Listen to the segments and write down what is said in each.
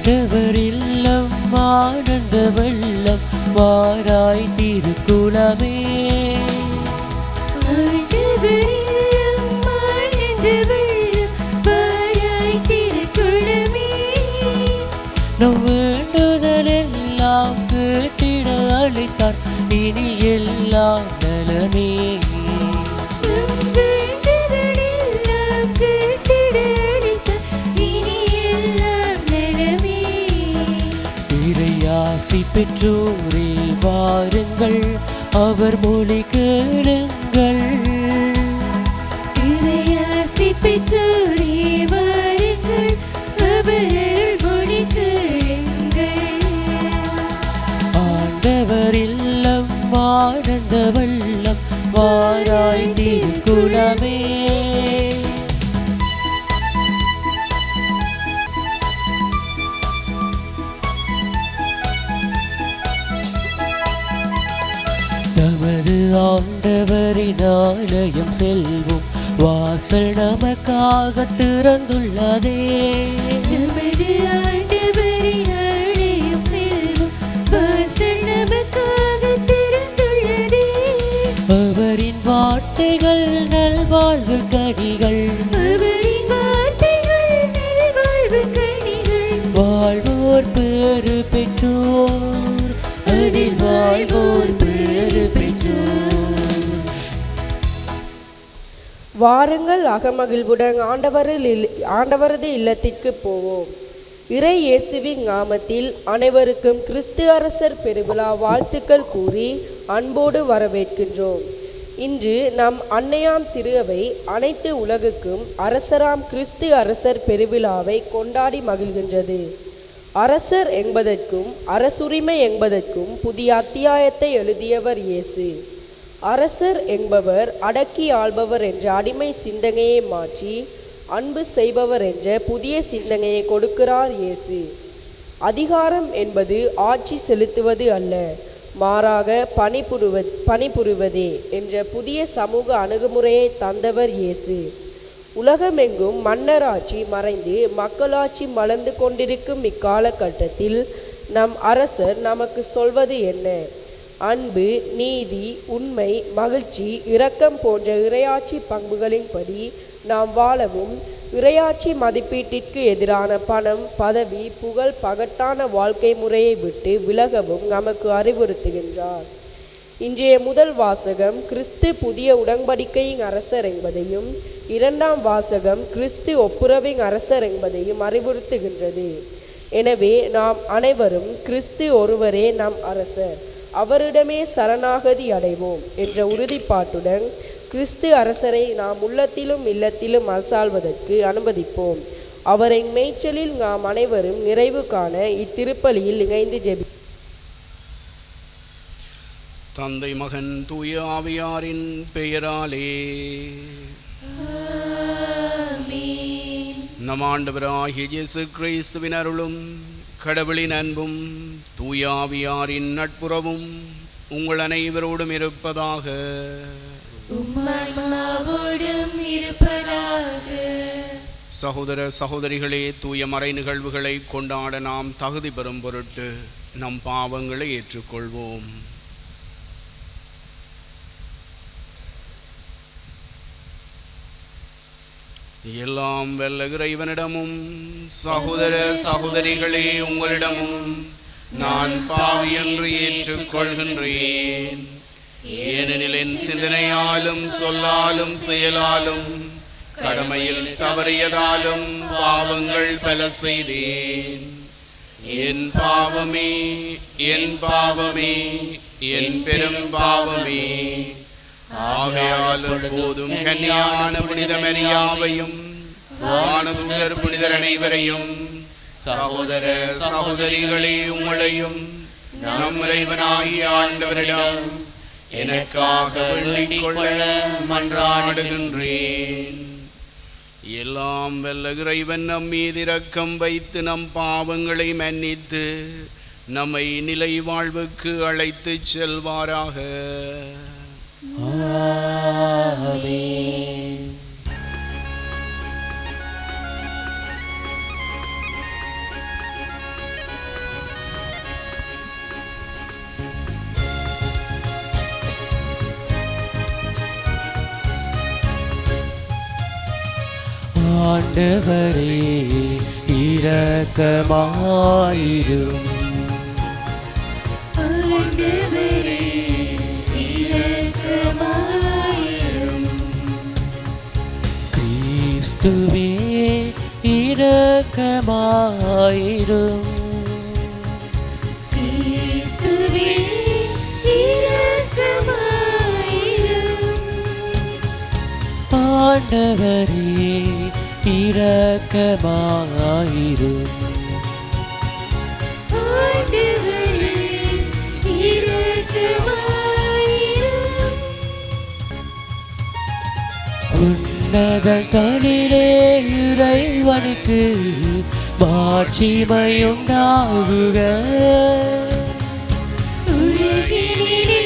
ஆண்டவர் இல்லம் ஆனந்த வெள்ளம் வாராய் திருக்குலமே. நம் வேண்டுதல் எல்லாம் கேட்டிட அளித்தார் இனி எல்லாம் நலமே. இறையாசி பெற்றோரே வாருங்கள், அவர் மொழி கேளுங்கள். இறையாசி பெற்றோரே வாருங்கள், அவர் மொழி கேளுங்கள். ஆண்டவர் இல்லம் ஆனந்த வெள்ளம் வாராய் திருக்குலமே. நமது ஆண்டவரின் ஆலயம் செல்வோம், வாசல் நமக்காக திறந்துள்ளதே. நமது ஆண்டவரின் ஆலயம் செல்வோம், வாசல் நமக்காக திறந்துள்ளதே. அவரின் வார்த்தைகள் நல்வாழ்வு கனிகள், அவரின் வார்த்தைகள் நல்வாழ்வு கனிகள். வாழ்வோர் பேறு பெற்றோர், அதில் வாழ்வோர் பேறு பெற்றோர். வாருங்கள், அகமகிழ்வுடன் ஆண்டவரது இல்லத்திற்கு போவோம். இறை இயேசுவின் நாமத்தில் அனைவருக்கும் கிறிஸ்து அரசர் பெருவிழா வாழ்த்துக்கள் கூறி அன்போடு வரவேற்கின்றோம். இன்று நம் அன்னையாம் திரு அவை அனைத்து உலகுக்கும் அரசராம் கிறிஸ்து அரசர் பெருவிழாவை கொண்டாடி மகிழ்கின்றது. அரசர் என்பதற்கும் அரசுரிமை என்பதற்கும் புதிய அத்தியாயத்தை எழுதியவர் இயேசு. அரசர் என்பவர் அடக்கி ஆள்பவர் என்ற அடிமை சிந்தனையை மாற்றி அன்பு செய்பவர் என்ற புதிய சிந்தனையை கொடுக்கிறார் இயேசு. அதிகாரம் என்பது ஆட்சி செலுத்துவது அல்ல, மாறாக பணிபுரிவதே என்ற புதிய சமூக அணுகுமுறையை தந்தவர் இயேசு. உலகமெங்கும் மன்னராட்சி மறைந்து மக்களாட்சி மலர்ந்து கொண்டிருக்கும் இக்காலகட்டத்தில் நம் அரசர் நமக்கு சொல்வது என்ன? அன்பு, நீதி, உண்மை, மகிழ்ச்சி, இரக்கம் போன்ற இறையாட்சி பண்புகளின்படி நாம் வாழவும், இறையாட்சி மதிப்பீட்டிற்கு எதிரான பணம், பதவி, புகழ், பகட்டான வாழ்க்கை முறையை விட்டு விலகவும் நமக்கு அறிவுறுத்துகின்றார். இன்றைய முதல் வாசகம் கிறிஸ்து புதிய உடன்படிக்கையின் அரசர் என்பதையும், இரண்டாம் வாசகம் கிறிஸ்து ஒப்புரவின் அரசர் என்பதையும் அறிவுறுத்துகின்றது. எனவே நாம் அனைவரும் கிறிஸ்து ஒருவரே நம் அரசர், அவரிடமே சரணாகதி அடைவோம் என்ற உறுதிப்பாட்டுடன் கிறிஸ்து அரசரை நாம் உள்ளத்திலும் இல்லத்திலும் அரசாள்வதற்கு அனுமதிப்போம். அவரை மேய்ச்சலில் நாம் அனைவரும் நிறைவு காண இத்திருப்பலியில் இணைந்து ஜெபி. தந்தை, மகன், தூய ஆவியாரின் பெயராலே நம் ஆண்டவராகிய இயேசு கிறிஸ்துவின் அருளும் கடவுளின் அன்பும் தூய ஆவியாரின் நட்புறவும் உங்கள் அனைவரோடும் இருப்பதாக. சகோதர சகோதரிகளே, தூய மறை நிகழ்வுகளை கொண்டாட நாம் தகுதி பெறும் பொருட்டு நம் பாவங்களை ஏற்றுக்கொள்வோம். எல்லாம் வல்ல இறைவனிடமும் சகோதர சகோதரிகளே உங்களிடமும் நான் பாவி என்று ஏற்றுக்கொள்கின்றேன். ஏனெனில் என் சிந்தனையாலும் சொல்லாலும் செயலாலும் கடமையில் தவறியதாலும் பாவங்கள் பல செய்தேன். என் பாவமே, என் பாவமே, என் பெரும் பாவமே. ஆகையால் போதும் கன்னியான புனித மரியாவையும் வானதூதர் புனிதர் அனைவரையும் சகோதர சகோதரிகளே உங்களையும் நம் இறைவனாகிய ஆண்டவரிடம் எனக்காக வேண்டிக் கொள்ள மன்றாடுகின்றேன். எல்லாம் வல்ல இறைவன் நம் மீது இரக்கம் வைத்து நம் பாவங்களை மன்னித்து நம்மை நிலை வாழ்வுக்கு அழைத்து செல்வாராக. ஆமென். ஆண்டவரே இரக்கமாயிரும். ஆண்டவரே இரக்கமாயிரும். கிறிஸ்துவே இரக்கமாயிரும். இயேசுவே இரக்கமாயிரும். ஆண்டவரே இரக்கமாயிரும். ஆண்டவரே இரக்கமாயிரும். உன்னதங்களிலே இறைவனுக்கு மாட்சிமையுண்டாகுக. உலகினிலே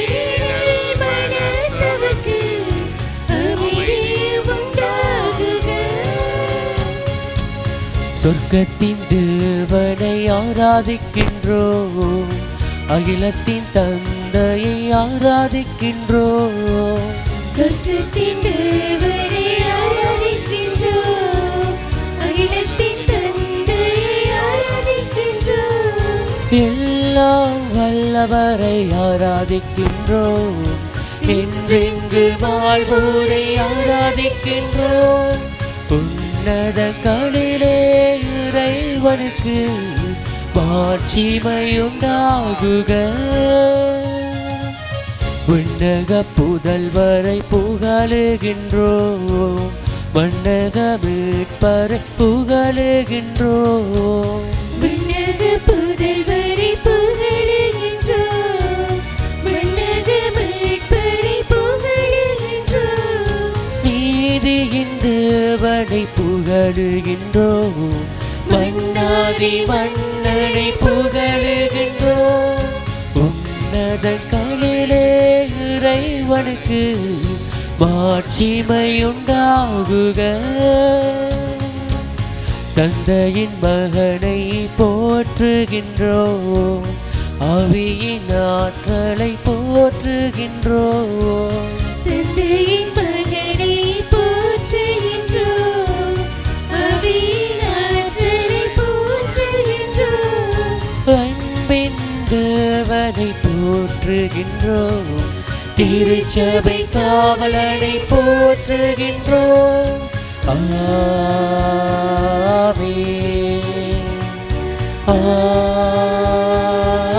மனத்தவர்க்கு அமைதி உண்டாகுக. சொர்க்கத்தின் தேவனை ஆராதிக்கின்றோம், அகிலத்தின் தந்தையை ஆராதிக்கின்றோம். சொர்க்கத்தின் தேவனை ஆராதிக்கின்றோம், அகிலத்தின் தந்தையை ஆராதிக்கின்றோம். எல்லாம் வல்லவரை ஆராதிக்கின்றோம், என்றென்று வாழ்வோரை ஆராதிக்கின்றோம். உன்னதங்களிலே இறைவனுக்கு மாட்சிமையுண்டாகுக. விண்ணக புதல்வரை புகழுகின்றோம், மண்ணக மீட்பரை புகழுகின்றோம். விண்ணக புதல்வரை புகழுகின்றோம், மண்ணக மீட்பரை புகழுகின்றோம். நீதியின் தேவனை புகழுகின்றோம், மன்னாதி மன்னனை புகழுகின்றோம். உன்னதங்களிலே இறைவனுக்கு மாட்சிமையுண்டாகுக. தந்தையின் மகனை போற்றுகின்றோம், ஆவியின் ஆற்றலை போற்றுகின்றோம். தந்தையின் மகனை போற்றுகின்றோம், ஆவியின் ஆற்றலை போற்றுகின்றோம். அன்பின் தேவனை போற்றுகின்றோம், திருச்சபை காவலனை போற்றுகின்றோம். ஆமென்,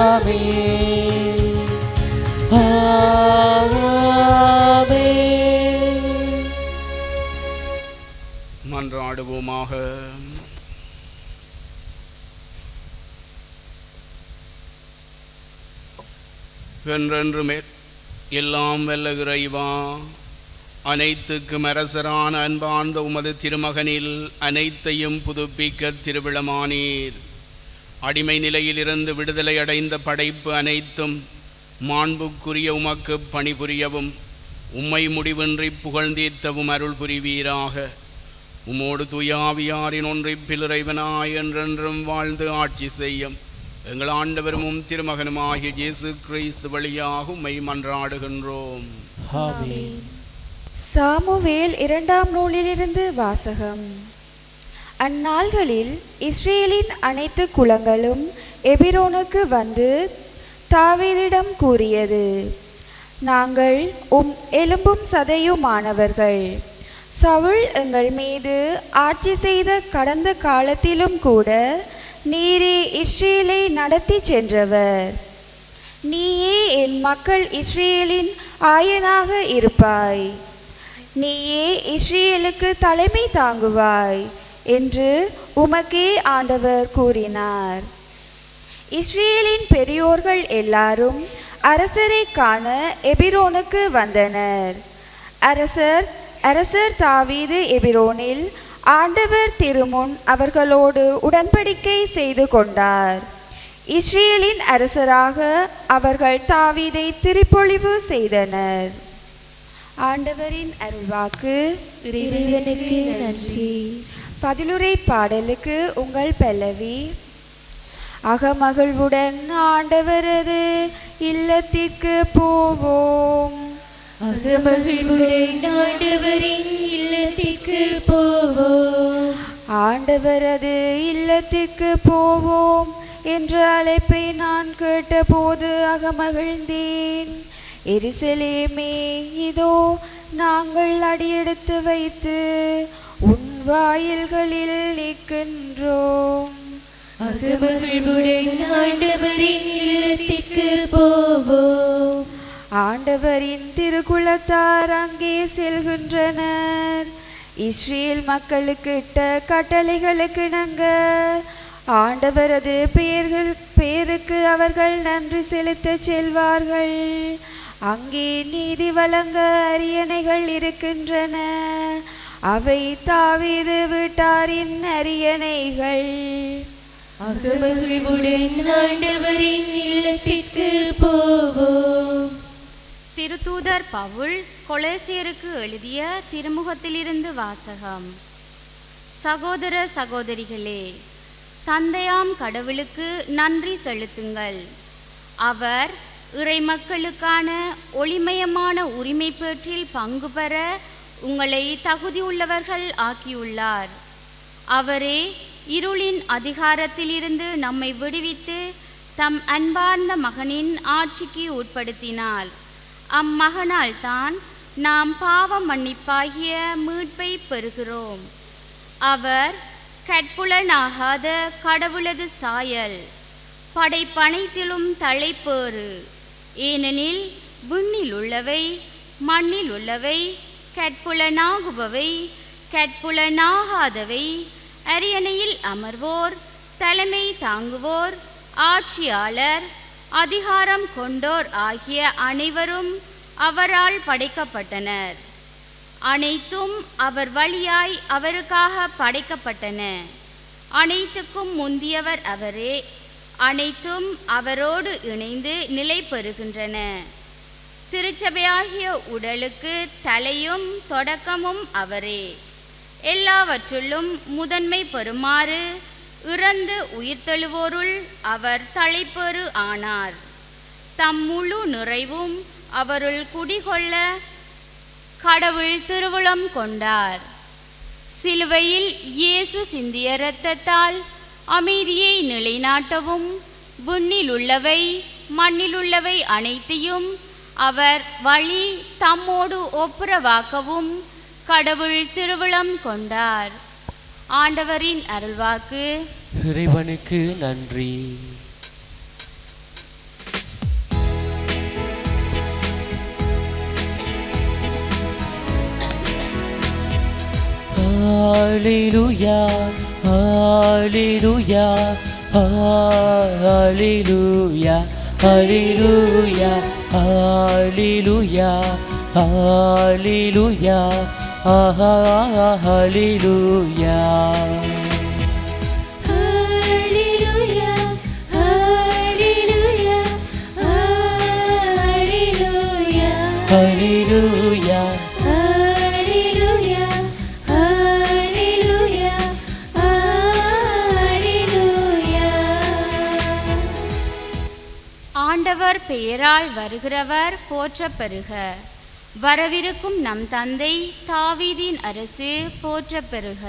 ஆமென், ஆமென். மன்றாடுவோமாக. என்றென்றுமே எல்லாம் வல்ல இறைவா, அனைத்துக்கும் அரசரான அன்பார்ந்த உமது திருமகனில் அனைத்தையும் புதுப்பிக்க திருவிழமானீர். அடிமை நிலையிலிருந்து விடுதலை அடைந்த படைப்பு அனைத்தும் மாண்புக்குரிய உமக்கு பணிபுரியவும் உம்மை முடிவின்றி புகழ்ந்தீர்த்தவும் அருள் புரிவீராக. உமோடு தூயாவியாரின் ஒன்றிப்பில் இறைவனாய் என்றென்றும் வாழ்ந்து ஆட்சி செய்யும் எங்கள் ஆண்டவரும் திருமகனுமாகிய இயேசு கிறிஸ்து வழியாக உம்மை மன்றாடுகின்றோம். ஆமென். சாமுவேல் 2ஆம் நூலிலிருந்து வாசகம். அந்நாள்களில் இஸ்ரேலின் அனைத்து குலங்களும் எபிரோனுக்கு வந்து தாவீதிடம் கூறியது, நாங்கள் எலும்பும் சதையுமானவர்கள். சவுல் எங்கள் மீது ஆட்சி செய்த கடந்த காலத்திலும் கூட நீரே இஸ்ரேலை நடத்தி சென்றவர். நீயே என் மக்கள் இஸ்ரேலின் ஆயனாக இருப்பாய். நீயே இஸ்ரேலுக்கு தலைமை தாங்குவாய் என்று உமக்கே ஆண்டவர் கூறினார். இஸ்ரேலின் பெரியோர்கள் எல்லாரும் அரசரை காண எபிரோனுக்கு வந்தனர். அரசர் தாவீது எபிரோனில் ஆண்டவர் திருமுன் அவர்களோடு உடன்படிக்கை செய்து கொண்டார். இஸ்ரேலின் அரசராக அவர்கள் தாவீதை திருப்பொழிவு செய்தனர். ஆண்டவரின் அருள்வாக்கு. இறைவனுக்கு நன்றி. பதிலுரை பாடலுக்கு உங்கள் பல்லவி. அகமகிழ்வுடன் ஆண்டவரது இல்லத்திற்கு போவோம். அகமகிழ்வுடன் ஆண்டவரின் இல்லத்திற்கு போவோம். ஆண்டவரது இல்லத்திற்கு போவோம் என்ற அழைப்பை நான் கேட்டபோது அகமகிழ்ந்தேன். எருசலேமே, இதோ நாங்கள் அடியெடுத்து வைத்து உன் வாயில்களில் நிற்கின்றோம். அகமகிழ்வுடன் ஆண்டவரின் இல்லத்திற்கு போவோம். ஆண்டவரின் திருக்குலத்தார் அங்கே செல்கின்றனர். இஸ்ரேல் மக்களுக்கு இட்ட கட்டளைகளுக்கு இணங்க ஆண்டவரது பெயருக்கு அவர்கள் நன்றி செலுத்த செல்வார்கள். அங்கே நீதி வழங்க அரியணைகள் இருக்கின்றன. அவை தாவீது வீட்டாரின் அரியணைகள். அகமகிழ்வுடன் ஆண்டவரின் இல்லத்திற்கு போவோம். திருத்தூதர் பவுல் கொலோசியருக்கு எழுதிய திருமுகத்திலிருந்து வாசகம். சகோதர சகோதரிகளே, தந்தையாம் கடவுளுக்கு நன்றி செலுத்துங்கள். அவர் இறைமக்களுக்கான ஒளிமயமான உரிமை பேற்றில் பங்கு பெற உங்களை தகுதியுள்ளவர்கள் ஆக்கியுள்ளார். அவரே இருளின் அதிகாரத்திலிருந்து நம்மை விடுவித்து தம் அன்பார்ந்த மகனின் ஆட்சிக்கு உட்படுத்தினார். அம்மகனால் தான் நாம் பாவ மன்னிப்பாகிய மீட்பை பெறுகிறோம். அவர் கற்புலனாகாத கடவுளது சாயல், படைப்பனைத்திலும் தலைப்பேறு. ஏனெனில் விண்ணில் உள்ளவை மண்ணில் உள்ளவை, கற்புலனாகுபவை கற்புலனாகாதவை, அரியணையில் அமர்வோர், தலைமை தாங்குவோர், ஆட்சியாளர், அதிகாரம் கொண்டோர் ஆகிய அனைவரும் அவரால் படைக்கப்பட்டனர். அனைத்தும் அவர் வழியாய் அவருக்காக படைக்கப்பட்டன. அனைத்துக்கும் முந்தியவர் அவரே. அனைத்தும் அவரோடு இணைந்து நிலை பெறுகின்றன. திருச்சபையாகிய உடலுக்கு தலையும் தொடக்கமும் அவரே. எல்லாவற்றிலும் முதன்மை பெறுமாறு இறந்து உயிர்த்தெழுவோருள் அவர் தலைப்பேறு ஆனார். தம் முழு நிறைவும் அவருள் குடிகொள்ள கடவுள் திருவுளம் கொண்டார். சிலுவையில் இயேசு சிந்திய இரத்தத்தால் அமைதியை நிலைநாட்டவும் விண்ணில் உள்ளவை மண்ணில் உள்ளவை அனைத்தையும் அவர் வழி தம்மோடு ஒப்புரவாக்கவும் கடவுள் திருவுளம் கொண்டார். ஆண்டவரின் அருள்வாக்கு. இறைவனுக்கு நன்றி. Hallelujah, hallelujah, hallelujah, hallelujah, hallelujah, hallelujah, hallelujah. Hallelujah. ஆண்டவர் பெயரால் வருகிறவர் போற்றப் பெறுக. வரவிருக்கும் நம் தந்தை தாவீதின் அரசு போற்றப் பெறுக.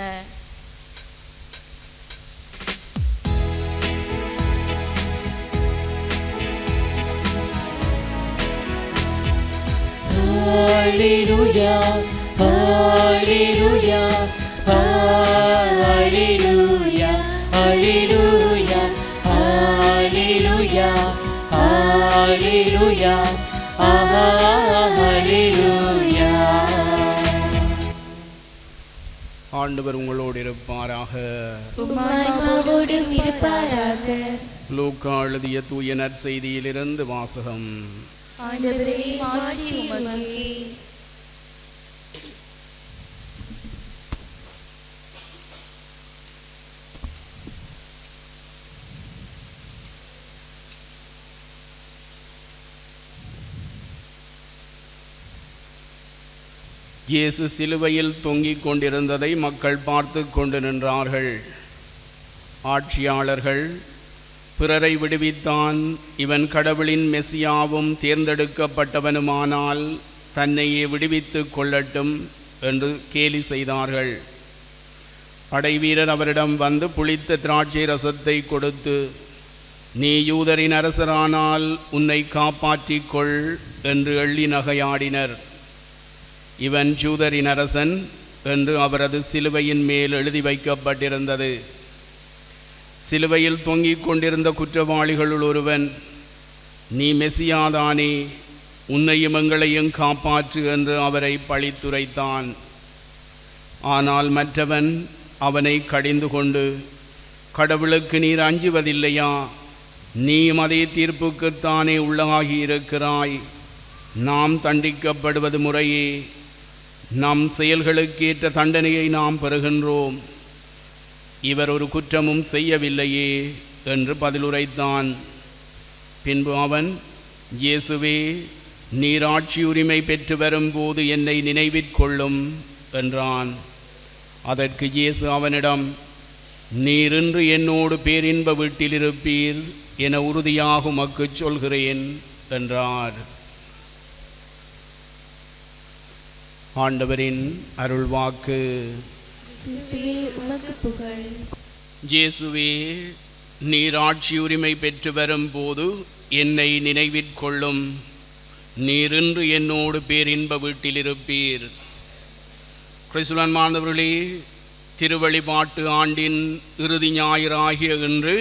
Hallelujah, hallelujah, hallelujah, hallelujah, hallelujah, hallelujah, hallelujah. ஆண்டவர் உங்களோடு இருப்பாராக. உம்மாவோடும் இருப்பாராக. லூக்கா எழுதிய தூய நற்செய்தியிலிருந்து வாசகம். ஆண்டவரே, மாட்சி உமக்கே. இயேசு சிலுவையில் தொங்கிக் கொண்டிருந்ததை மக்கள் பார்த்து கொண்டு நின்றார்கள். ஆட்சியாளர்கள், பிறரை விடுவித்தான், இவன் கடவுளின் மெசியாவும் தேர்ந்தெடுக்கப்பட்டவனுமானால் தன்னையே விடுவித்து கொள்ளட்டும் என்று கேலி செய்தார்கள். படைவீரர் அவரிடம் வந்து புளித்த திராட்சை ரசத்தை கொடுத்து, நீ யூதரின் அரசரானால் உன்னை காப்பாற்றிக்கொள் என்று எள்ளி நகையாடினர். இவன் யூதரின் அரசன் என்று அவரது சிலுவையின் மேல் எழுதி வைக்கப்பட்டிருந்தது. சிலுவையில் தொங்கிக் கொண்டிருந்த குற்றவாளிகளுள் ஒருவன், நீ மெசியாதானே, உன்னையும் எங்களையும் காப்பாற்று என்று அவரை பழித்துரைத்தான். ஆனால் மற்றவன் அவனை கடிந்து கொண்டு, கடவுளுக்கு நீர் அஞ்சுவதில்லையா? நீயும் அதே தீர்ப்புக்குத்தானே உள்ளாகி இருக்கிறாய். நாம் தண்டிக்கப்படுவது முறையே, நம் செயல்களுக்கேற்ற தண்டனையை நாம் பெறுகின்றோம். இவர் ஒரு குற்றமும் செய்யவில்லையே என்று பதிலுரைத்தான். பின்பு அவன், இயேசுவே, நீர் ஆட்சி உரிமை பெற்று வரும்போது என்னை நினைவிற்கொள்ளும் என்றான். அதற்கு இயேசு அவனிடம், நீர் இன்று என்னோடு பேரின்ப வீட்டில் இருப்பீர் என உறுதியாக உமக்கு சொல்கிறேன் என்றார். ஆண்டவரின் அருள்வாக்கு. இயேசுவே, நீர் ஆட்சி உரிமை பெற்று வரும்போது என்னை நினைவிற்கொள்ளும். நீர் இன்று என்னோடு பேரின்ப வீட்டில் இருப்பீர். கிறிஸ்துவன் மாந்தவர்களே, திருவழிபாட்டு ஆண்டின் இறுதி ஞாயிறாகிய இன்று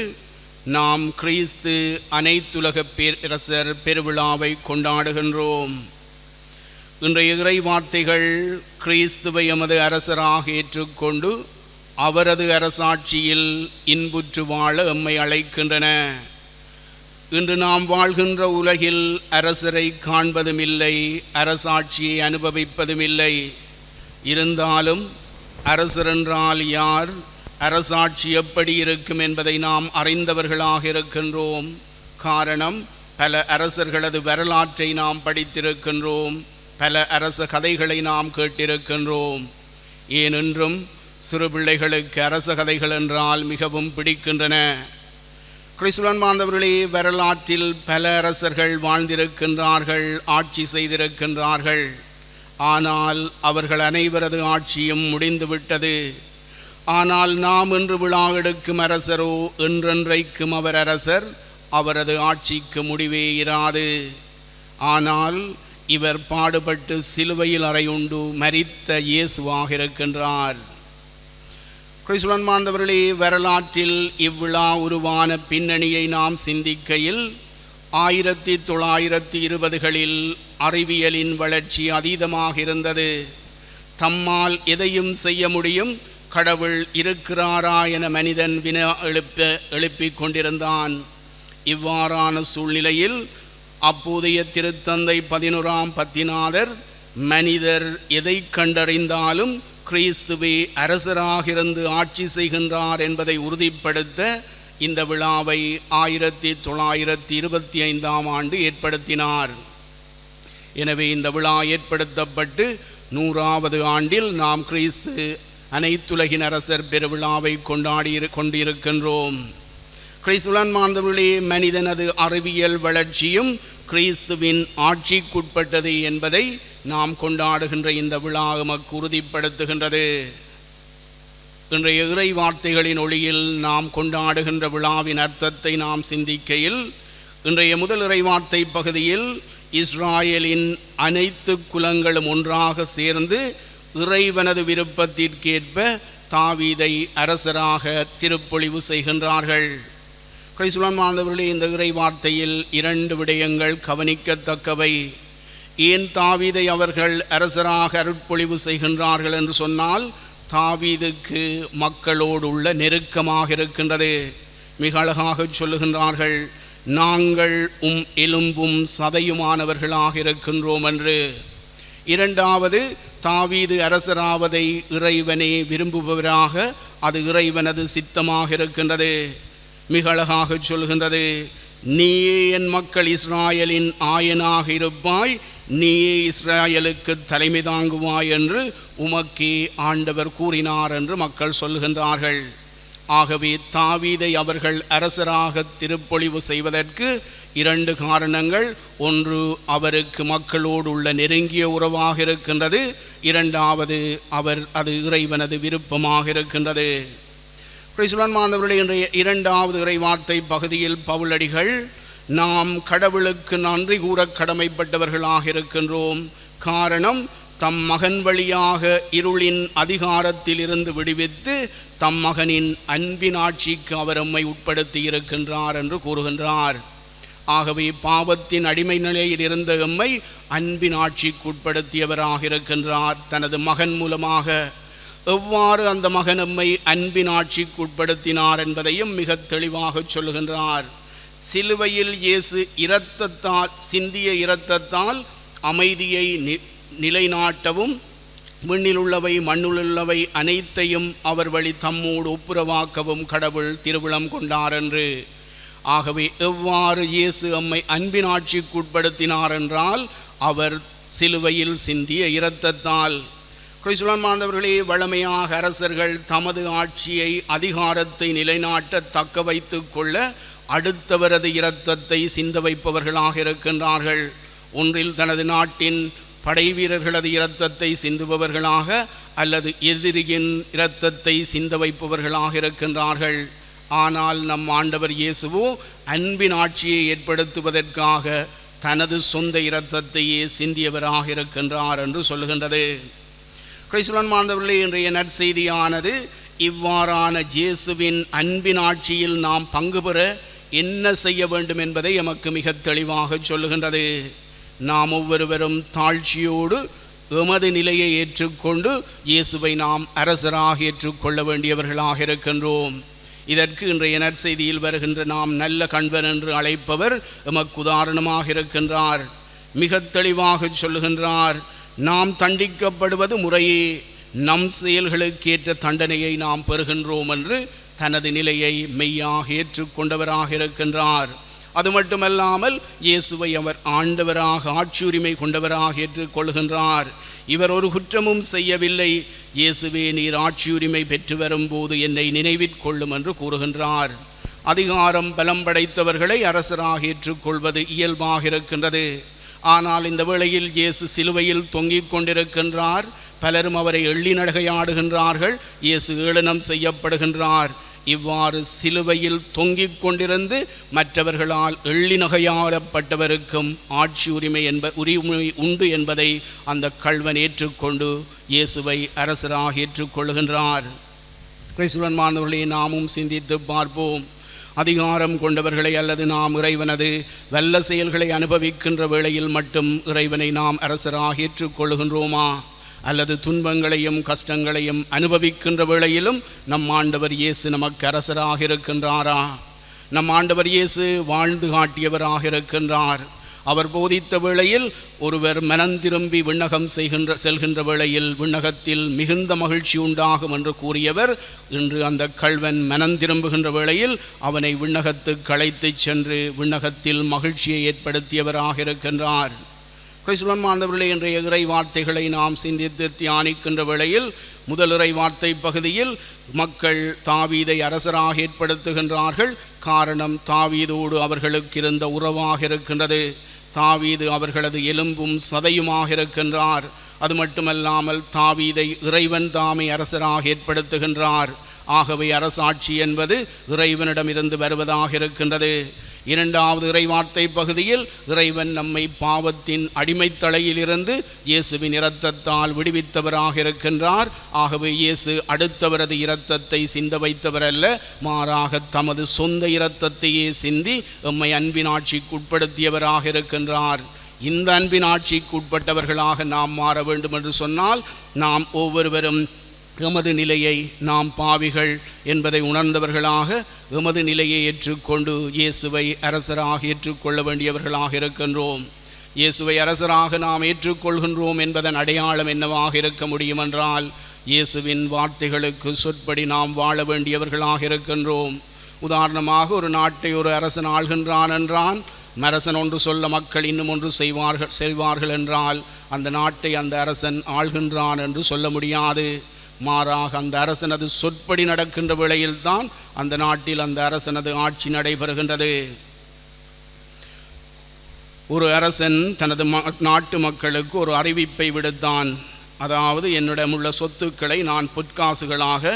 நாம் கிறிஸ்து அனைத்துலக பேரரசர் பெருவிழாவை கொண்டாடுகின்றோம். இன்றைய இறை வார்த்தைகள் கிறிஸ்துவை எமது அரசராக ஏற்றுக்கொண்டு அவரது அரசாட்சியில் இன்புற்று வாழ எம்மை அழைக்கின்றன. இன்று நாம் வாழ்கின்ற உலகில் அரசரை காண்பதும் இல்லை, அரசாட்சியை அனுபவிப்பதும் இல்லை. இருந்தாலும் அரசர் என்றால் யார், அரசாட்சி எப்படி இருக்கும் என்பதை நாம் அறிந்தவர்களாக இருக்கின்றோம். காரணம், பல அரசர்களது வரலாற்றை நாம் படித்திருக்கின்றோம், பல அரச கதைகளை நாம் கேட்டிருக்கின்றோம். ஏனென்றும் சிறு பிள்ளைகளுக்கு அரச கதைகள் என்றால் மிகவும் பிடிக்கின்றன. கிறிஸ்துவன் மாந்தவர்களே, வரலாற்றில் பல அரசர்கள் வாழ்ந்திருக்கின்றார்கள், ஆட்சி செய்திருக்கின்றார்கள். ஆனால் அவர்கள் அனைவரது ஆட்சியும் முடிந்துவிட்டது. ஆனால் நாம் இன்று விழா எடுக்கும் அரசரோ என்றென்றைக்கும் அவர் அரசர், அவரது ஆட்சிக்கு முடிவே இராது. ஆனால் இவர் பாடுபட்டு சிலுவையில் அறையுண்டு மரித்த இயேசுவாக இருக்கின்றார். கிறிஸ்துவன் மாந்தவர்களே, வரலாற்றில் இவ்விழா உருவான பின்னணியை நாம் சிந்திக்கையில் 1920களில் அறிவியலின் வளர்ச்சி அதீதமாக இருந்தது. தம்மால் எதையும் செய்ய முடியும், கடவுள் இருக்கிறாரா என மனிதன் வினா எழுப்பிக் கொண்டிருந்தான். இவ்வாறான சூழ்நிலையில் அப்போதைய திருத்தந்தை 11ஆம் பத்திநாதர், மனிதர் எதை கண்டறிந்தாலும் கிறிஸ்துவே அரசராக இருந்து ஆட்சி செய்கின்றார் என்பதை உறுதிப்படுத்த இந்த விழாவை 1925ஆம் ஆண்டு ஏற்படுத்தினார். எனவே இந்த விழா ஏற்படுத்தப்பட்டு 100வது ஆண்டில் நாம் கிறிஸ்து அனைத்துலகின் அரசர் பெருவிழாவை கொண்டிருக்கின்றோம். கிறிஸ்துவன் மாந்தவர்களே, மனிதனது அறிவியல் வளர்ச்சியும் கிறிஸ்துவின் ஆட்சிக்குட்பட்டது என்பதை நாம் கொண்டாடுகின்ற இந்த விழா நமக்கு உறுதிப்படுத்துகின்றது. இன்றைய இறை வார்த்தைகளின் ஒளியில் நாம் கொண்டாடுகின்ற விழாவின் அர்த்தத்தை நாம் சிந்திக்கையில், இன்றைய முதல் இறை வார்த்தை பகுதியில் இஸ்ராயலின் அனைத்து குலங்களும் ஒன்றாக சேர்ந்து இறைவனது விருப்பத்திற்கேற்ப தாவீதை அரசராக திருப்பொழிவு செய்கின்றார்கள். கிறிஸ்துவன் மாந்தவர்களே, இந்த இறை வார்த்தையில் 2 விடயங்கள் கவனிக்கத்தக்கவை. ஏன் தாவீதை அவர்கள் அரசராக அருட்பொழிவு செய்கின்றார்கள் என்று சொன்னால், தாவீதுக்கு மக்களோடு உள்ள நெருக்கமாக இருக்கின்றது. மிக அழகாக சொல்லுகின்றார்கள், நாங்கள் எலும்பும் சதையுமானவர்களாக இருக்கின்றோம் என்று. இரண்டாவது, தாவீது அரசராவதை இறைவனே விரும்புபவராக, அது இறைவனது சித்தமாக இருக்கின்றது. மிக அழகாக சொல்கின்றது, நீயே என் மக்கள் இஸ்ராயலின் ஆயனாக இருப்பாய், நீயே இஸ்ராயலுக்கு தலைமை தாங்குவாய் என்று உமக்கே ஆண்டவர் கூறினார் என்று மக்கள் சொல்கின்றார்கள். ஆகவே தாவீதை அவர்கள் அரசராக திருப்பொழிவு செய்வதற்கு 2 காரணங்கள். ஒன்று, அவருக்கு மக்களோடு உள்ள நெருங்கிய உறவாக இருக்கின்றது. 2வது, அது இறைவனது விருப்பமாக இருக்கின்றது. கிறிஸ்துவன்மானவர்களே, இன்றைய 2வது இறைவார்த்தை பகுதியில் பவுலடிகள் நாம் கடவுளுக்கு நன்றி கூற கடமைப்பட்டவர்களாக இருக்கின்றோம். காரணம், தம் மகன் வழியாக இருளின் அதிகாரத்தில் இருந்து விடுவித்து தம் மகனின் அன்பின் ஆட்சிக்கு அவர் எம்மை உட்படுத்தி இருக்கின்றார் என்று கூறுகின்றார். ஆகவே பாவத்தின் அடிமை நிலையில் இருந்த எம்மை அன்பின் ஆட்சிக்கு உட்படுத்தியவராக இருக்கின்றார். தனது மகன் மூலமாக எவ்வாறு அந்த மகன் எம்மை அன்பின் ஆட்சிக்கு உட்படுத்தினார் என்பதையும் மிக தெளிவாக சொல்லுகின்றார். சிலுவையில் இயேசு சிந்திய இரத்தத்தால் அமைதியை நிலைநாட்டவும் விண்ணிலுள்ளவை மண்ணுள்ளவை அனைத்தையும் அவர் வழி தம்மோடு ஒப்புரவாக்கவும் கடவுள் திருவிழம் கொண்டார் என்று. ஆகவே எவ்வாறு இயேசு அம்மை அன்பின் ஆட்சிக்கு உட்படுத்தினார் என்றால் அவர் சிலுவையில் சிந்திய இரத்தத்தால். கிறிஸ்துவன்மானவர்களே, வழமையாக அரசர்கள் தமது ஆட்சியை அதிகாரத்தை நிலைநாட்ட தக்க வைத்து கொள்ள அடுத்தவரது இரத்தத்தை சிந்த வைப்பவர்களாக இருக்கின்றார்கள். ஒன்றில் தனது நாட்டின் படை வீரர்களது இரத்தத்தை சிந்துபவர்களாக அல்லது எதிரியின் இரத்தத்தை சிந்த வைப்பவர்களாக இருக்கின்றார்கள். ஆனால் நம் ஆண்டவர் இயேசுவோ அன்பின் ஆட்சியை ஏற்படுத்துவதற்காக தனது சொந்த இரத்தத்தையே சிந்தியவராக இருக்கின்றார் என்று சொல்லுகின்றது. கிறிஸ்துவன்மானவர்களே, இன்றைய நற்செய்தியானது இவ்வாறான இயேசுவின் அன்பின் ஆட்சியில் நாம் பங்கு பெற என்ன செய்ய வேண்டும் என்பதை எமக்கு மிக தெளிவாக சொல்லுகின்றது. நாம் ஒவ்வொருவரும் தாழ்ச்சியோடு எமது நிலையை ஏற்றுக்கொண்டு இயேசுவை நாம் அரசராக ஏற்றுக்கொள்ள வேண்டியவர்களாக இருக்கின்றோம். இதற்கு இன்றைய நற்செய்தியில் வருகின்ற நாம் நல்ல கண்பன் என்று அழைப்பவர் எமக்கு உதாரணமாக இருக்கின்றார். மிக தெளிவாக சொல்லுகின்றார், நாம் தண்டிக்கப்படுவது முறையே நம் செயல்களுக்கேற்ற தண்டனையை நாம் பெறுகின்றோம் என்று தனது நிலையை மெய்யாக ஏற்றுக்கொண்டவராக இருக்கின்றார். அது மட்டுமல்லாமல் இயேசுவை அவர் ஆண்டவராக ஆட்சி உரிமை கொண்டவராக ஏற்றுக்கொள்கின்றார். இவர் ஒரு குற்றமும் செய்யவில்லை. இயேசுவே, நீர் ஆட்சி உரிமை பெற்று வரும்போது என்னை நினைவிற்கொள்ளும் என்று கூறுகின்றார். அதிகாரம் பலம் படைத்தவர்களை அரசராக ஏற்றுக்கொள்வது இயல்பாக இருக்கின்றது. ஆனால் இந்த வேளையில் இயேசு சிலுவையில் தொங்கிக் கொண்டிருக்கின்றார். பலரும் அவரை எள்ளி நகையாடுகின்றார்கள். இயேசு ஏளனம் செய்யப்படுகின்றார். இவ்வாறு சிலுவையில் தொங்கிக் கொண்டிருந்து மற்றவர்களால் எள்ளி நகையாடப்பட்டவருக்கும் ஆட்சி உரிமை உண்டு என்பதை அந்த கள்வன் ஏற்றுக்கொண்டு இயேசுவை அரசராக ஏற்றுக்கொள்கின்றார். கிறிஸ்துவன்மானவர்களே, நாமும் சிந்தித்து பார்ப்போம். அதிகாரம் கொண்டவர்களை அல்லது நாம் இறைவனது வல்ல செயல்களை அனுபவிக்கின்ற வேளையில் மட்டும் இறைவனை நாம் அரசராக ஏற்றுக்கொள்கின்றோமா? அல்லது துன்பங்களையும் கஷ்டங்களையும் அனுபவிக்கின்ற வேளையிலும் நம் ஆண்டவர் இயேசு நமக்கு அரசராக இருக்கின்றாரா? நம் ஆண்டவர் இயேசு வாழ்ந்து காட்டியவராக இருக்கின்றார். அவர் போதித்த வேளையில் ஒருவர் மனந்திரும்பி விண்ணகம் செல்கின்ற வேளையில் விண்ணகத்தில் மிகுந்த மகிழ்ச்சி உண்டாகும் என்று கூறியவர் இன்று அந்த கள்வன் மனந்திரும்புகின்ற வேளையில் அவனை விண்ணகத்துக்கு அழைத்துச் சென்று விண்ணகத்தில் மகிழ்ச்சியை ஏற்படுத்தியவராக இருக்கின்றார். கிறிஸ்துவன்மானவர்களே, இன்றைய இறை வார்த்தைகளை நாம் சிந்தித்து தியானிக்கின்ற வேளையில் முதல் இறை வார்த்தை பகுதியில் மக்கள் தாவீதை அரசராக ஏற்படுத்துகின்றார்கள். காரணம், தாவீதோடு அவர்களுக்கு இருந்த உறவாக இருக்கின்றது. தாவீது அவர்களது எலும்பும் சதையுமாக இருக்கின்றார். அது மட்டுமல்லாமல் தாவீதை இறைவன் தாமே அரசராக ஏற்படுத்துகின்றார். ஆகவே அரசாட்சி என்பது இறைவனிடமிருந்து வருவதாக இருக்கின்றது. இரண்டாவது இறைவார்த்தை பகுதியில் இறைவன் நம்மை பாவத்தின் அடிமைத்தலையிலிருந்து இயேசுவின் இரத்தத்தால் விடுவித்தவராக இருக்கின்றார். ஆகவே இயேசு அடுத்தவரது இரத்தத்தை சிந்த வைத்தவர் அல்ல, மாறாக தமது சொந்த இரத்தத்தையே சிந்தி எம்மை அன்பின் ஆட்சிக்கு உட்படுத்தியவராக இருக்கின்றார். இந்த அன்பின் ஆட்சிக்கு உட்பட்டவர்களாக நாம் மாற வேண்டும் என்று சொன்னால் நாம் ஒவ்வொருவரும் எமது நிலையை, நாம் பாவிகள் என்பதை உணர்ந்தவர்களாக எமது நிலையை ஏற்றுக்கொண்டு இயேசுவை அரசராக ஏற்றுக்கொள்ள வேண்டியவர்களாக இருக்கின்றோம். இயேசுவை அரசராக நாம் ஏற்றுக்கொள்கின்றோம் என்பதன் அடையாளம் என்னவாக இருக்க முடியும் என்றால், இயேசுவின் வார்த்தைகளுக்கு சொற்படி நாம் வாழ வேண்டியவர்களாக இருக்கின்றோம். உதாரணமாக, ஒரு நாட்டை ஒரு அரசன் ஆள்கின்றான் என்றான், அரசன் ஒன்று சொல்ல மக்கள் இன்னும் ஒன்று செய்வார்கள் என்றால் அந்த நாட்டை அந்த அரசன் ஆள்கின்றான் என்று சொல்ல முடியாது. மாறாக அந்த அரசனது சொற்படி நடக்கின்ற வேளையில்தான் அந்த நாட்டில் அந்த அரசனது ஆட்சி நடைபெறுகின்றது. ஒரு அரசன் தனது நாட்டு மக்களுக்கு ஒரு அறிவிப்பை விடுத்தான். அதாவது, என்னிடமுள்ள சொத்துக்களை நான் பொற்காசுகளாக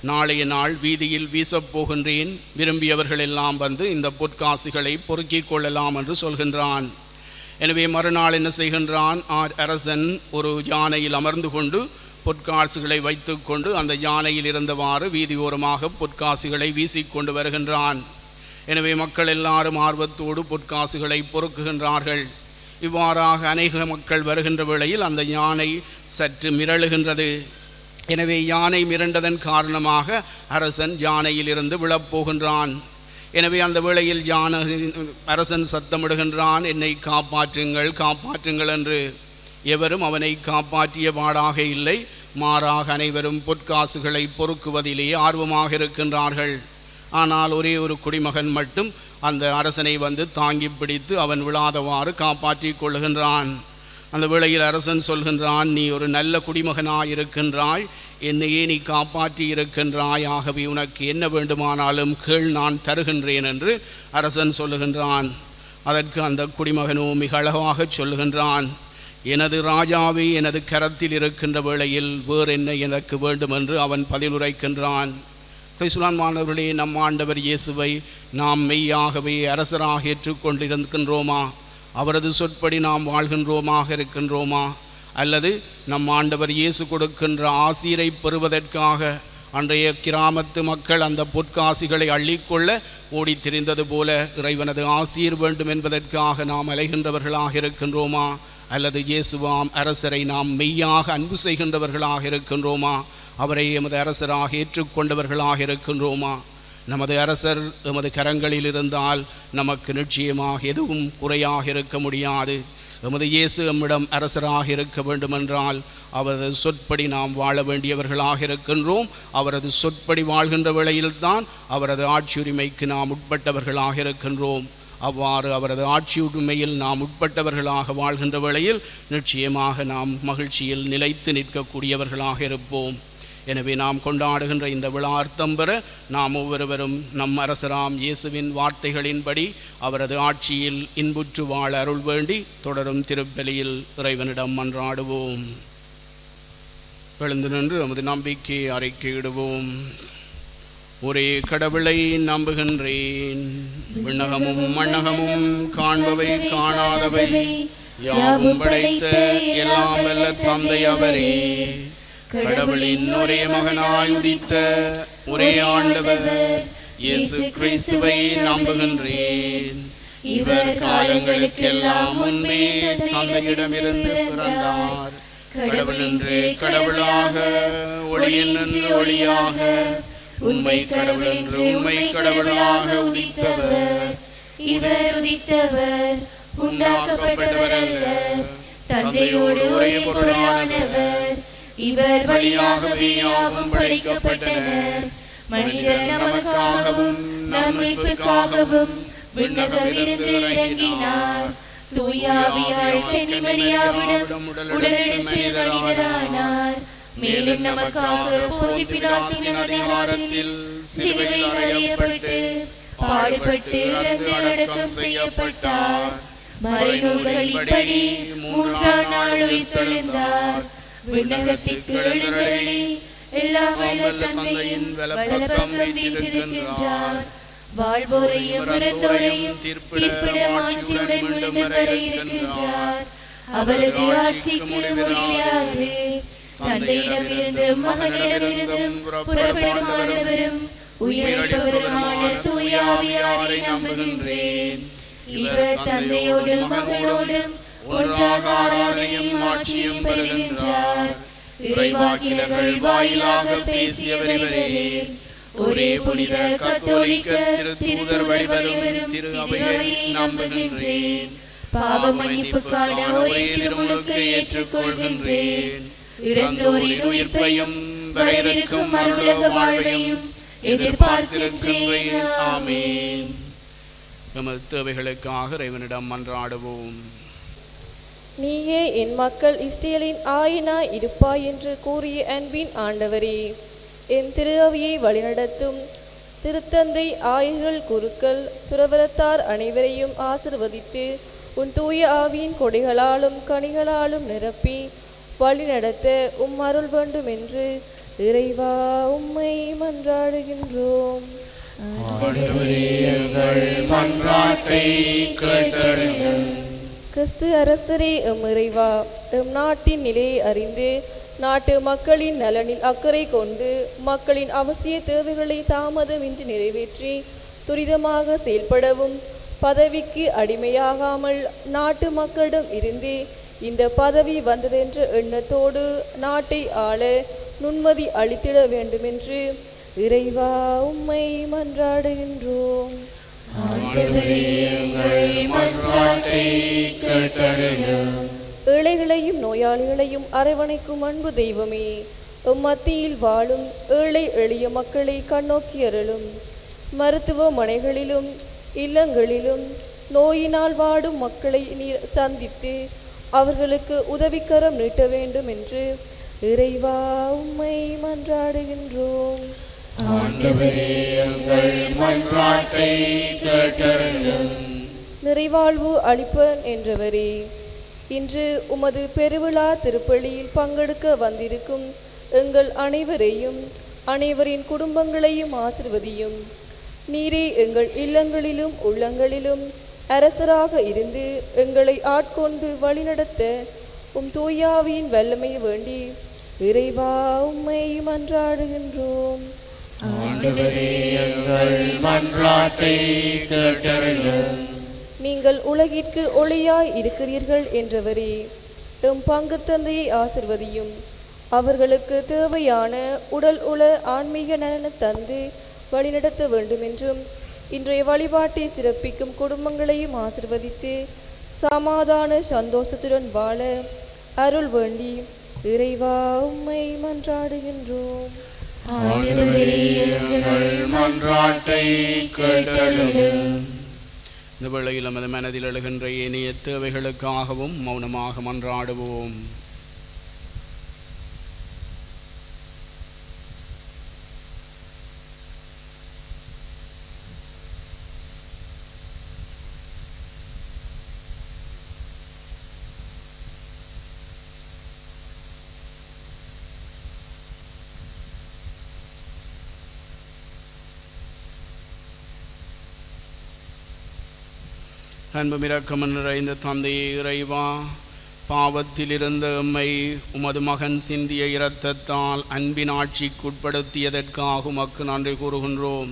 நாளைய நாள் வீதியில் வீசப்போகின்றேன், விரும்பியவர்கள் எல்லாம் வந்து இந்த பொற்காசுகளை பொறுக்கிக் கொள்ளலாம் என்று சொல்கின்றான். எனவே மறுநாள் என்ன செய்கின்றான்? அரசன் ஒரு யானையில் அமர்ந்து கொண்டு பொற்காசுகளை வைத்து கொண்டு அந்த யானையில் இருந்தவாறு வீதியோரமாக பொற்காசுகளை வீசிக்கொண்டு வருகின்றான். எனவே மக்கள் எல்லாரும் ஆர்வத்தோடு பொற்காசுகளை பொறுக்குகின்றார்கள். இவ்வாறாக அநேக மக்கள் வருகின்ற வேளையில் அந்த யானை சற்று மிரளுகின்றது. எனவே யானை மிரண்டதன் காரணமாக அரசன் யானையிலிருந்து விழப்போகின்றான். எனவே அந்த வேளையில் அரசன் சத்தமிடுகின்றான், என்னை காப்பாற்றுங்கள், காப்பாற்றுங்கள் என்று. எவரும் அவனை காப்பாற்றிய பாடாக இல்லை. மாறாக அனைவரும் பொற்காசுகளை பொறுக்குவதிலே ஆர்வமாக இருக்கின்றார்கள். ஆனால் ஒரே ஒரு குடிமகன் மட்டும் அந்த அரசனை வந்து தாங்கி பிடித்து அவன் விழாதவாறு காப்பாற்றி கொள்ளுகின்றான். அந்த வேளையில் அரசன் சொல்கின்றான், நீ ஒரு நல்ல குடிமகனாய் இருக்கின்றாய், என்னையே நீ காப்பாற்றி இருக்கின்றாய், ஆகவே உனக்கு என்ன வேண்டுமானாலும் கேள், நான் தருகின்றேன் என்று அரசன் சொல்லுகின்றான். அதற்கு அந்த குடிமகனோ மிக அழகாக சொல்லுகின்றான், எனது ராஜாவே எனது கரத்தில் இருக்கின்ற வேளையில் வேறு என்ன எனக்கு வேண்டும் என்று அவன் பதிலுரைக்கின்றான். மாணவர்களே, நம் ஆண்டவர் இயேசுவை நாம் மெய்யாகவே அரசராக ஏற்றுக்கொண்டிருக்கின்றோமா? அவரது சொற்படி நாம் வாழ்கின்றோமாக இருக்கின்றோமா? அல்லது நம் ஆண்டவர் இயேசு கொடுக்கின்ற ஆசீரை பெறுவதற்காக அன்றைய கிராமத்து மக்கள் அந்த பொற்காசிகளை அள்ளிக்கொள்ள ஓடித் திரிந்தது போல இறைவனது ஆசீர் வேண்டும் என்பதற்காக நாம் அலைகின்றவர்களாக இருக்கின்றோமா? அல்லது இயேசுவாம் அரசரை நாம் மெய்யாக அன்பு செய்கின்றவர்களாக இருக்கின்றோமா? அவரை எமது அரசராக ஏற்றுக்கொண்டவர்களாக இருக்கின்றோமா? நமது அரசர் எமது கரங்களில் இருந்தால் நமக்கு நிச்சயமாக எதுவும் குறையாக இருக்க முடியாது. எமது இயேசு நம்மிடம் அரசராக இருக்க வேண்டுமென்றால் அவரது சொற்படி நாம் வாழ வேண்டியவர்களாக இருக்கின்றோம். அவரது சொற்படி வாழ்கின்ற வேளையில்தான் அவரது ஆட்சியுரிமைக்கு நாம் உட்பட்டவர்களாக இருக்கின்றோம். அவ்வாறு அவரது ஆட்சி உரிமையில் நாம் உட்பட்டவர்களாக வாழ்கின்ற வேளையில் நிச்சயமாக நாம் மகிழ்ச்சியில் நிலைத்து நிற்கக்கூடியவர்களாக இருப்போம். எனவே நாம் கொண்டாடுகின்ற இந்த விழா அர்த்தம் பெற நாம் ஒவ்வொருவரும் நம் அரசராம் இயேசுவின் வார்த்தைகளின்படி அவரது ஆட்சியில் இன்புற்று வாழ அருள் வேண்டி தொடரும் திருப்பலியில் இறைவனிடம் மன்றாடுவோம். எழுந்து நின்று நமது நம்பிக்கை அறிக்கையிடுவோம். ஒரே கடவுளை நம்புகின்றேன், விண்ணகமும் மண்ணகமும் காண்பவை காணாதவை யாவும் படைத்த எல்லாம் வல்ல தந்தை அவரே, கடவுளின் ஒரே மகனாய் உதித்த ஒரே ஆண்டவர் இயேசு கிறிஸ்துவை நம்புகின்றேன். இவர் காலங்களுக்கெல்லாம் முன்பே தந்தையிடமிருந்து பிறந்தார். கடவுள் என்று கடவுளாக, ஒளியின் என்று ஒளியாக, உண்மை கடவுள் என்று உண்மை கடவுளாக உதித்தவர். இவர் உதித்தவர் உண்டாக்கப்பட்டவர் அல்ல, தந்தையோடு ஒரே பொருளானவர். இவர் வழியாகவே யாவும் படைக்கப்பட்டன. மனிதர் நமக்காகவும் நம் மீட்புக்காகவும் விண்ணகமிருந்து இறங்கினார். தூயாவியால் கன்னிமரியாவிடம் உடலெடுத்து மனிதரானார். மேலும் நமக்காக போதிப்பிலாத்தின் அதிகாரத்தில் சிலுவையில் அறையப்பட்டு பாடுபட்டு இறந்து அடக்கம் செய்யப்பட்டார். மறைநூல்களின்படி மூன்றாம் நாள் உயிர்த்தெழுந்தார். விண்ணகத்திற்கு எழுந்தருளி எல்லாம் வல்ல தந்தையின் வலப்பக்கம் வீற்றிருக்கின்றார். வாழ்வோரையும் இறந்தோரையும் தீர்ப்பிட ஆட்சியுடன் மீண்டும் வர இருக்கின்றார். அவரது ஆட்சிக்கு முடிவில்லாது. தந்தையிடமிருந்தும் மகனிடமிருந்தும் புறப்படும் ஆண்டவரும் உயிரிழப்பவருமான தூய ஆவியாரை நம்புகின்றேன். இவர் தந்தையோடும் மகனோடும் ஒன்றாக ஆராதனையும் ஆட்சியும் பெறுகின்றார். இறைவாக்கினர்கள் வாயிலாக பேசியவரே, ஒரே புனித கத்தோலிக்க திருத்தூதர் வழிபடும் திரு அவையை நம்புகின்றேன். பாவ மன்னிப்புக்கான ஒரே திருமுழுக்கை ஏற்றுக்கொள்கின்றேன். இறந்தோரின் உயிர்ப்பையும் வரவிருக்கும் மறுவுலக வாழ்வையும் எதிர்பார்க்கின்றேன். ஆமென். எமது தேவைகளுக்காக இறைவனிடம் மன்றாடுவோம். நீயே என் மக்கள் இஸ்ரேலின் ஆயனாய் இருப்பாய் என்று கூறிய அன்பின் ஆண்டவரே, என் திரு அவையை வழிநடத்தும் திருத்தந்தை, ஆயர்கள், குருக்கள், துறவரத்தார் அனைவரையும் ஆசிர்வதித்து உன் தூய ஆவியின் கொடைகளாலும் கனிகளாலும் நிரப்பி வழிநடத்த அருள் வேண்டும் என்று இறைவா உம்மை மன்றாடுகின்றோம். கிறிஸ்து அரசரே எம் இறைவா, எம் நாட்டின் நிலையை அறிந்து நாட்டு மக்களின் நலனில் அக்கறை கொண்டு மக்களின் அவசிய தேவைகளை தாமதமின்றி நிறைவேற்றி துரிதமாக செயல்படவும் பதவிக்கு அடிமையாகாமல் நாட்டு மக்களிடம் இருந்து இந்த பதவி வந்ததென்ற எண்ணத்தோடு நாட்டை ஆள நுண்மதி அளித்திட வேண்டுமென்று இறைவா உம்மை மன்றாடுகின்றோம். ஏழைகளையும் நோயாளிகளையும் அரவணைக்கும் அன்பு தெய்வமே, மத்தியில் வாழும் ஏழை எளிய மக்களை கண்ணோக்கி அருளும். மருத்துவமனைகளிலும் இல்லங்களிலும் நோயினால் வாடும் மக்களை நீர் சந்தித்து அவர்களுக்கு உதவிக்கரம் நீட்ட வேண்டும் என்று இறைவா உம்மை மன்றாடுகின்றோம். நிறைவாழ்வு அளிப்பன் என்றவரே, இன்று உமது பெருவிழா திருப்பலியில் பங்கெடுக்க வந்திருக்கும் எங்கள் அனைவரையும் அனைவரின் குடும்பங்களையும் ஆசிர்வதியும். நீரே எங்கள் இல்லங்களிலும் உள்ளங்களிலும் அரசராக இருந்து எங்களை ஆட்கொண்டு வழிநடத்த உம் தூயாவியின் வல்லமை வேண்டி இறைவா உம்மை மன்றாடுகின்றோம். நீங்கள் உலகிற்கு ஒளியாய் இருக்கிறீர்கள் என்றவரே, எம் பங்கு தந்தையை ஆசிர்வதியும். அவர்களுக்கு தேவையான உடல் உள ஆன்மீக நலனை தந்து வழிநடத்த வேண்டும் என்றும் இன்றைய வழிபாட்டை சிறப்பிக்கும் குடும்பங்களையும் ஆசிர்வதித்து சமாதான சந்தோஷத்துடன் வாழ அருள் வேண்டி இறைவா உம்மை மன்றாடுகின்றோம். இந்த வேளையில் நமது மனதில் எழுகின்ற ஏனைய தேவைகளுக்காகவும் மௌனமாக மன்றாடுவோம். அன்பும் இரக்கமும் நிறைந்த தந்தையே இறைவா, பாவத்தில் இருந்த எம்மை உமது மகன் சிந்திய இரத்தத்தால் அன்பின் ஆட்சிக்குட்படுத்தியதற்காக உமக்கு நன்றி கூறுகின்றோம்.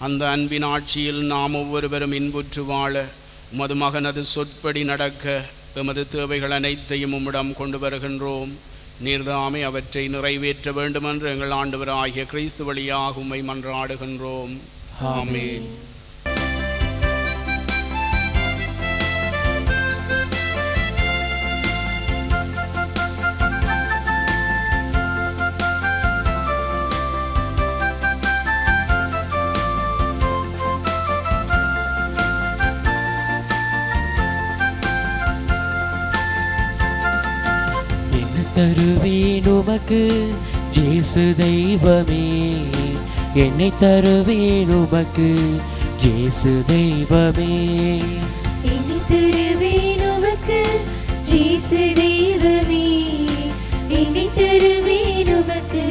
அந்த அன்பின் ஆட்சியில் நாம் ஒவ்வொருவரும் இன்புற்று வாழ உமது மகனது சொற்படி நடக்க எமது தேவைகள் அனைத்தையும் உம்மிடம் கொண்டு வருகின்றோம். நீர்தாமே அவற்றை நிறைவேற்ற வேண்டுமென்று எங்கள் ஆண்டவராகிய கிறிஸ்து வழியாக உம்மை மன்றாடுகின்றோம். ஆமென். தருவேன் உமக்கு இயேசு தெய்வமே, என்னை தருவேன் உமக்கு இயேசு தெய்வமே, என்னை தருவேன் உமக்கு இயேசு தெய்வமே, என்னை தருவேன் உமக்கு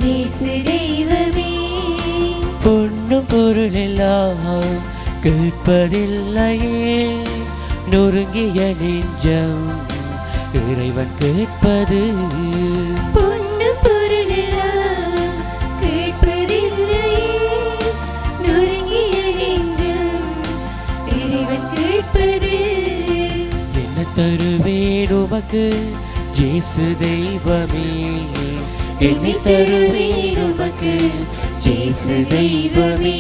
இயேசு தெய்வமே. பொன்னும் பொருள் எல்லாம் கேட்பதில்லையே, நொறுங்கிய நெஞ்சம் இறைவன் கேட்பது. பொன்னு பொருளெல்லாம் கேட்பதில்லையே, நொறுங்கிய நெஞ்சம் இறைவன் கேட்பது. என்ன தருவேன் உமக்கு இயேசு தெய்வமே, என்னை தருவேன் உமக்கு இயேசு தெய்வமே.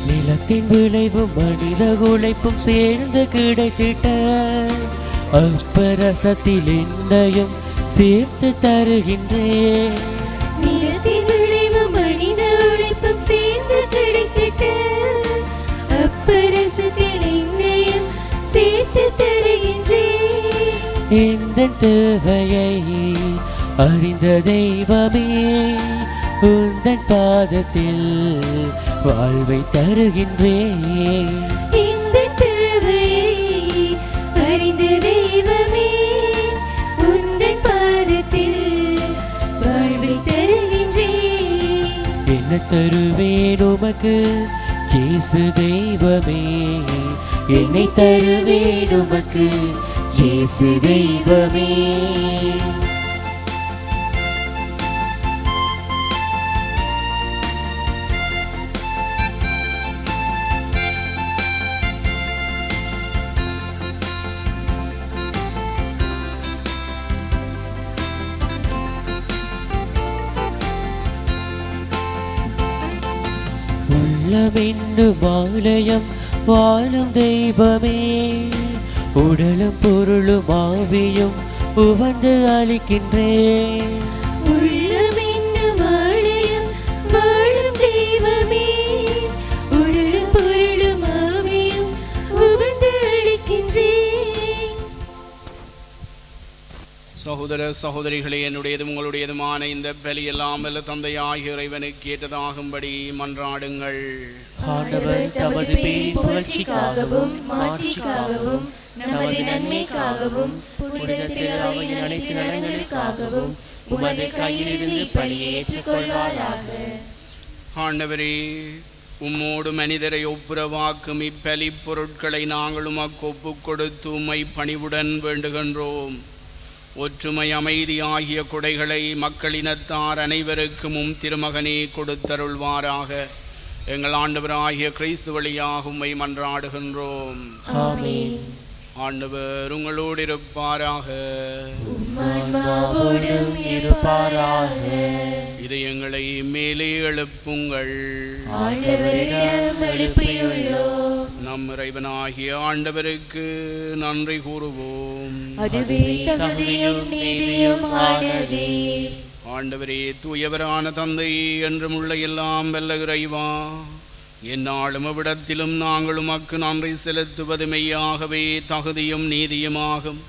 நிலத்தின் விளைவும் மனித உழைப்பும் சேர்ந்து கிடைத்திட்ட அப்பரசத்தில் என்னையும் சேர்த்து தருகின்றேன். நிலத்தின் விளைவும் மனித உழைப்பும் சேர்ந்து கிடைத்திட்டு அப்பரசத்தில் என்னையும் சேர்த்து தருகின்றேன். இந்த தேவையை அறிந்த தெய்வமே, உந்தன் பாதத்தில் வாழ்வை தருகின்றேன். இந்த தேவையை அறிந்த தெய்வமே, உந்தன் பாதத்தில் வாழ்வை தருகின்றேன். என்ன தருவேன் உமக்கு இயேசு தெய்வமே, என்னை தருவேன் உமக்கு இயேசு தெய்வமே. உள்ளமென்னும் ஆலயம் வாழும் தெய்வமே, உடலும் பொருளும் ஆவியும் உவந்து அளிக்கின்றேன். உள்ளம் என்னும் ஆலயம் வாழும் தெய்வமே, உடலும் பொருளும் ஆவியும் உவந்து அளிக்கின்றேன். சகோதர சகோதரிகளே, என்னுடையதும் உங்களுடையதுமான இந்த பலியெல்லாம் அல்ல தந்தையாகிய இறைவனுக்கு ஏற்றதாகும்படி மன்றாடுங்கள். ஆண்டவர் தமது பேரின் புகழ்ச்சிக்காகவும் மாட்சிக்காகவும் நமது நன்மைக்காகவும் புனித திருஅவையின் அனைத்து நலன்களுக்காகவும் உமது கையிலிருந்து பலியை ஏற்றுக்கொள்வாராக. ஆண்டவரே, உம்மோடு மனிதரை ஒப்புரவாக்கும் இப்பலி பொருட்களை நாங்கள் உமக்கு ஒப்புக் கொடுத்து உம்மை பணிவுடன் வேண்டுகின்றோம். ஒற்றுமை அமைதி ஆகிய கொடைகளை மக்களினத்தார் அனைவருக்கும் திருமகனே கொடுத்தருள்வாராக. எங்கள் ஆண்டவராகிய கிறிஸ்து வழியாக உம்மை மன்றாடுகின்றோம். ஆமென். ஆண்டவர் உங்களோடு இருப்பாராக. ஆன்மாவோடும் இருப்பாராக. இதயங்களை மேலே எழுப்புங்கள். ஆண்டவரிடம் எழுப்பியுள்ளோம். நம் இறைவனாகிய ஆண்டவருக்கு நன்றி கூறுவோம். அதுவே தகுதியும் நீதியும் ஆனதே. ஆண்டவரே, தூயவரான தந்தை, என்றும் உள்ள எல்லாம் வல்ல இறைவா, எந்நாளும் அவ்விடத்திலும் நாங்கள் உமக்கு நன்றி செலுத்துவது மெய்யாகவே தகுதியும் நீதியுமாகும்,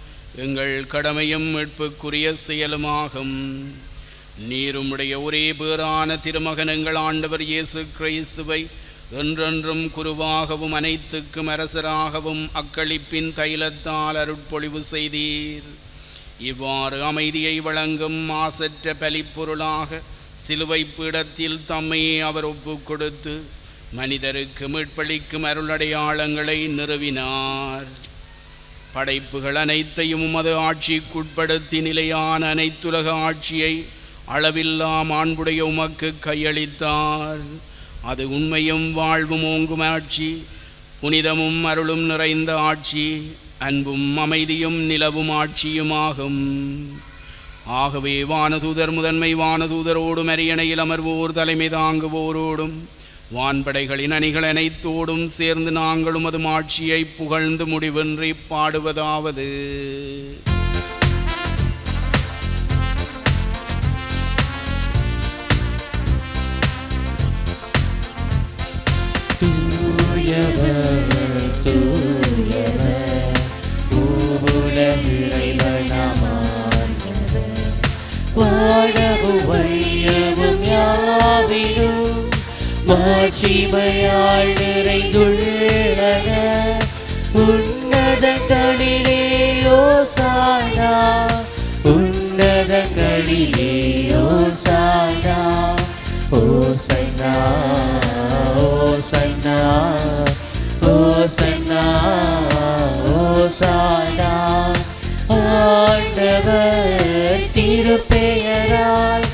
எங்கள் கடமையும் மீட்புக்குரிய செயலுமாகும். நீருமுடைய ஒரே பேரான திருமகன் எங்கள் ஆண்டவர் இயேசு கிறிஸ்துவை என்றென்றும் குருவாகவும் அனைத்துக்கும் அரசராகவும் அக்களிப்பின் தைலத்தால் அருட்பொழிவு செய்தீர். இவ்வாறு அமைதியை வழங்கும் மாசற்ற பலிப்பொருளாக சிலுவை பீடத்தில் தம்மையே அவர் ஒப்புக் கொடுத்து மனிதருக்கு மீட்பளிக்கும் அருளடையாளங்களை நிறுவினார். படைப்புகள் அனைத்தையும் உமது ஆட்சிக்குட்படுத்தி நிலையான அனைத்துலக ஆட்சியை அளவில்லா மாண்புடைய உமக்கு கையளித்தார். அது உண்மையும் வாழ்வும் ஓங்கும் ஆட்சி, புனிதமும் அருளும் நிறைந்த ஆட்சி, அன்பும் அமைதியும் நிலவும் ஆட்சியுமாகும். ஆகவே வானதூதர் முதன்மை வானதூதரோடும் அரியணையில் அமர்வோர் தலைமை தாங்குவோரோடும் வான்படைகளின் அணிகள் அனைத்தோடும் சேர்ந்து நாங்களும் அது ஆட்சியை புகழ்ந்து முடிவின்றி பாடுவதாவது: தூயவர் தூயவர் பூவுலக இறைவனாம் ஆண்டவர், வானமும் வையமும் யாவிலும் மாட்சிமையால் நிறைந்துள்ளன. உன்னதங்களிலே ஓசானா, உன்னதங்களிலே ஓசானா, ஓசன்னா ஓசன்னா ஓசன்னா ஓசானா. ஆண்டவர் திருப்பெயரால்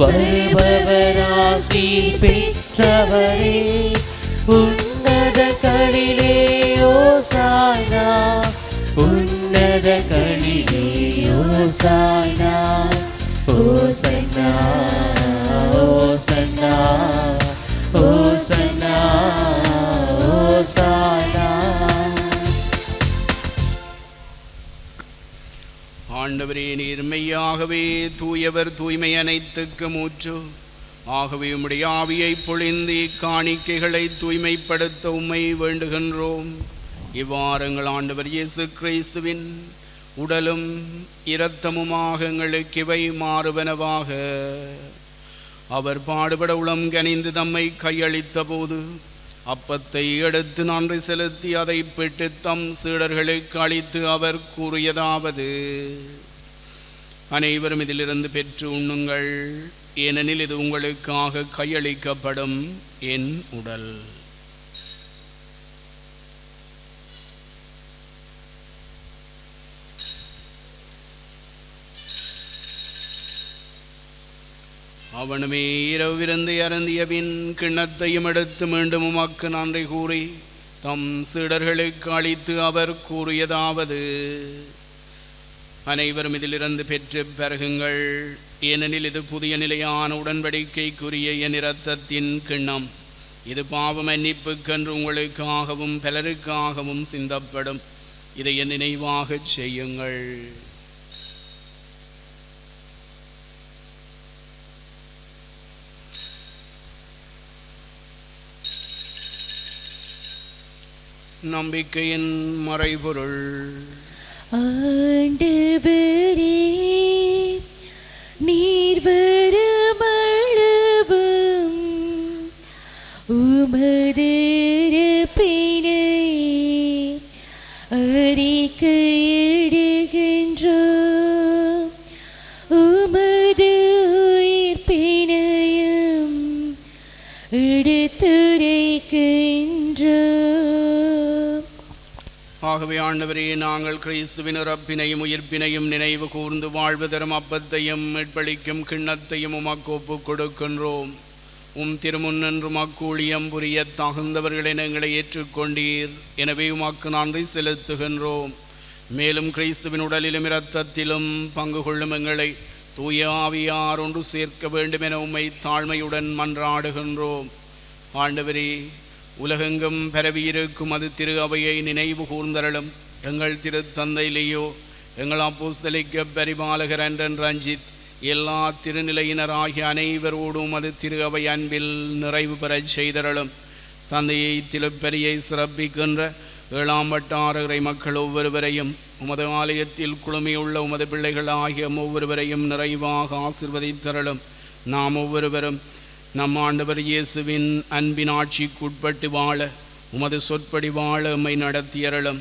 வருபவராசி பெற்றவரே, உன்னதங்களிலே ஓசானா, உன்னதங்களிலே ஓசானா, ஓசன்னா ஓசன்னா ஓசன்னா ஓசானா. ஆண்டவரே, நீர் மெய்யாகவே தூயவர், தூய்மை அனைத்துக்கு மூச்சு. ஆகவே உம்முடைய ஆவியை பொழிந்து இக்காணிக்கைகளை தூய்மைப்படுத்த உம்மை வேண்டுகின்றோம். இவ்வாறு எங்கள் ஆண்டவர் இயேசு கிறிஸ்துவின் உடலும் இரத்தமுமாக எங்களுக்கு இவை மாறுவனவாக. அவர் பாடுபட உளம் கனிந்து தம்மை கையளித்த போது அப்பத்தை எடுத்து நன்றி செலுத்தி அதை பெற்று தம் சீடர்களுக்கு அளித்து அவர் கூறியதாவது: அனைவரும் இதிலிருந்து பெற்று உண்ணுங்கள், ஏனெனில் இது உங்களுக்காக கையளிக்கப்படும் என் உடல். அவனுமே இரவிருந்து அருந்திய பின் கிண்ணத்தையும் எடுத்து மீண்டும் உமக்கு நன்றி கூறி தம் சீடர்களுக்கு அளித்து அவர் கூறியதாவது: அனைவரும் இதிலிருந்து பெற்று பருகுங்கள், ஏனெனில் இது புதிய நிலையான உடன்படிக்கைக்குரிய என் இரத்தத்தின் கிண்ணம். இது பாவ மன்னிப்புக்கென்று உங்களுக்காகவும் பலருக்காகவும் சிந்தப்படும். இதை என் நினைவாகச் செய்யுங்கள். நம்பிக்கையின் மறைபொருள். ஆண்டவரே, நீர் வருமளவும் உமது இருப்பினை அறிக்கையிடுகின்றோம், உமது உயிர்ப்பினையும் எடுத்துரைக்கின்றோம். ஆகவே ஆண்டவரே, நாங்கள் கிறிஸ்துவின் இறப்பினையும் உயிர்ப்பினையும் நினைவு கூர்ந்து வாழ்வு தரும் அப்பத்தையும் மீட்பளிக்கும் கிண்ணத்தையும் உமக்கு ஒப்புக் கொடுக்கின்றோம். உம் திருமுன்னின்று உமக்கு ஊழியம் புரிய தகுந்தவர்களை எங்களை ஏற்றுக்கொண்டீர். எனவே உமக்கு நன்றி செலுத்துகின்றோம். மேலும் கிறிஸ்துவின் உடலிலும் இரத்தத்திலும் பங்கு கொள்ளும் எங்களை தூய ஆவியார் ஒன்று சேர்க்க வேண்டும் என உம்மை தாழ்மையுடன் மன்றாடுகின்றோம். ஆண்டவரே, உலகெங்கும் பரவியிருக்கும் அது திரு அவையை நினைவு கூர்ந்தருளும். எங்கள் திருத்தந்தையிலேயோ எங்கள் அப்போஸ்தலிக்க பரிபாலகர் அன்றன் ரஞ்சித் எல்லா திருநிலையினராகிய அனைவரோடும் அது திரு அவை அன்பில் நிறைவு பெறச் செய்தருளும். தந்தையை திருப்பரியை சிறப்பிக்கின்ற 7ஆம் வட்டார இறை மக்கள் ஒவ்வொருவரையும் உமது ஆலயத்தில் குழுமியுள்ள உமது பிள்ளைகள் ஆகிய ஒவ்வொருவரையும் நிறைவாக ஆசிர்வதித்தருளும். நாம் ஒவ்வொருவரும் நம் ஆண்டவர் இயேசுவின் அன்பின் ஆட்சிக்குட்பட்டு வாழ உமது சொற்படி வாழ உம்மை நடத்தியருளும்.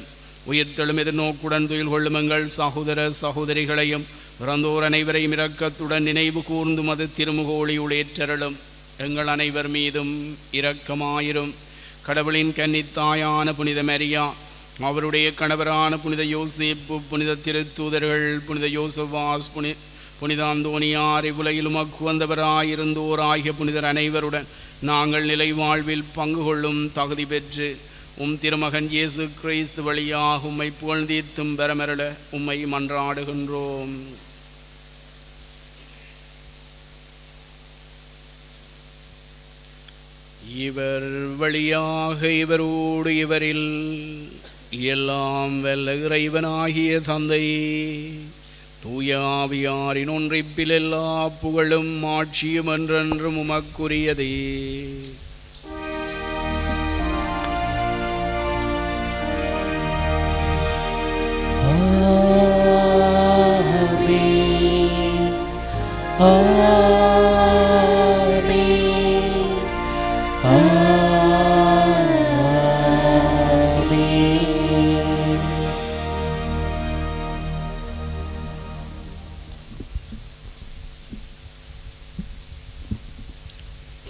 உயிர்த்தெழும் எதிர்நோக்குடன் துயில் கொள்ளும் எங்கள் சகோதர சகோதரிகளையும் இறந்தோர் அனைவரையும் இரக்கத்துடன் நினைவு கூர்ந்து உமது திருமுகோளியுள் ஏற்றருளும். எங்கள் அனைவர் மீதும் இரக்கமாயிரும். கடவுளின் கன்னித்தாயான புனித மரியா, அவருடைய கணவரான புனித யோசேப்பு, புனித திருத்தூதர்கள், புனித யோசவாஸ், புனித அந்தோனியார், இவ்வுலகில் உமக்கு வந்தவராயிருந்தோர் ஆகிய புனிதர் அனைவருடன் நாங்கள் நிலை வாழ்வில் பங்கு கொள்ளும் தகுதி பெற்று உம் திருமகன் இயேசு கிறிஸ்து வழியாக உம்மை புகழ்ந்தீத்தும் பெறமருள உம்மை மன்றாடுகின்றோம். இவர் வழியாக இவரோடு இவரில் எல்லாம் வல்ல இறைவனாகிய தந்தை தூய ஆவியாரின் ஒன்றிப்பில் எல்லா புகழும் ஆட்சியும் என்றென்றும் உமக்குரியதே.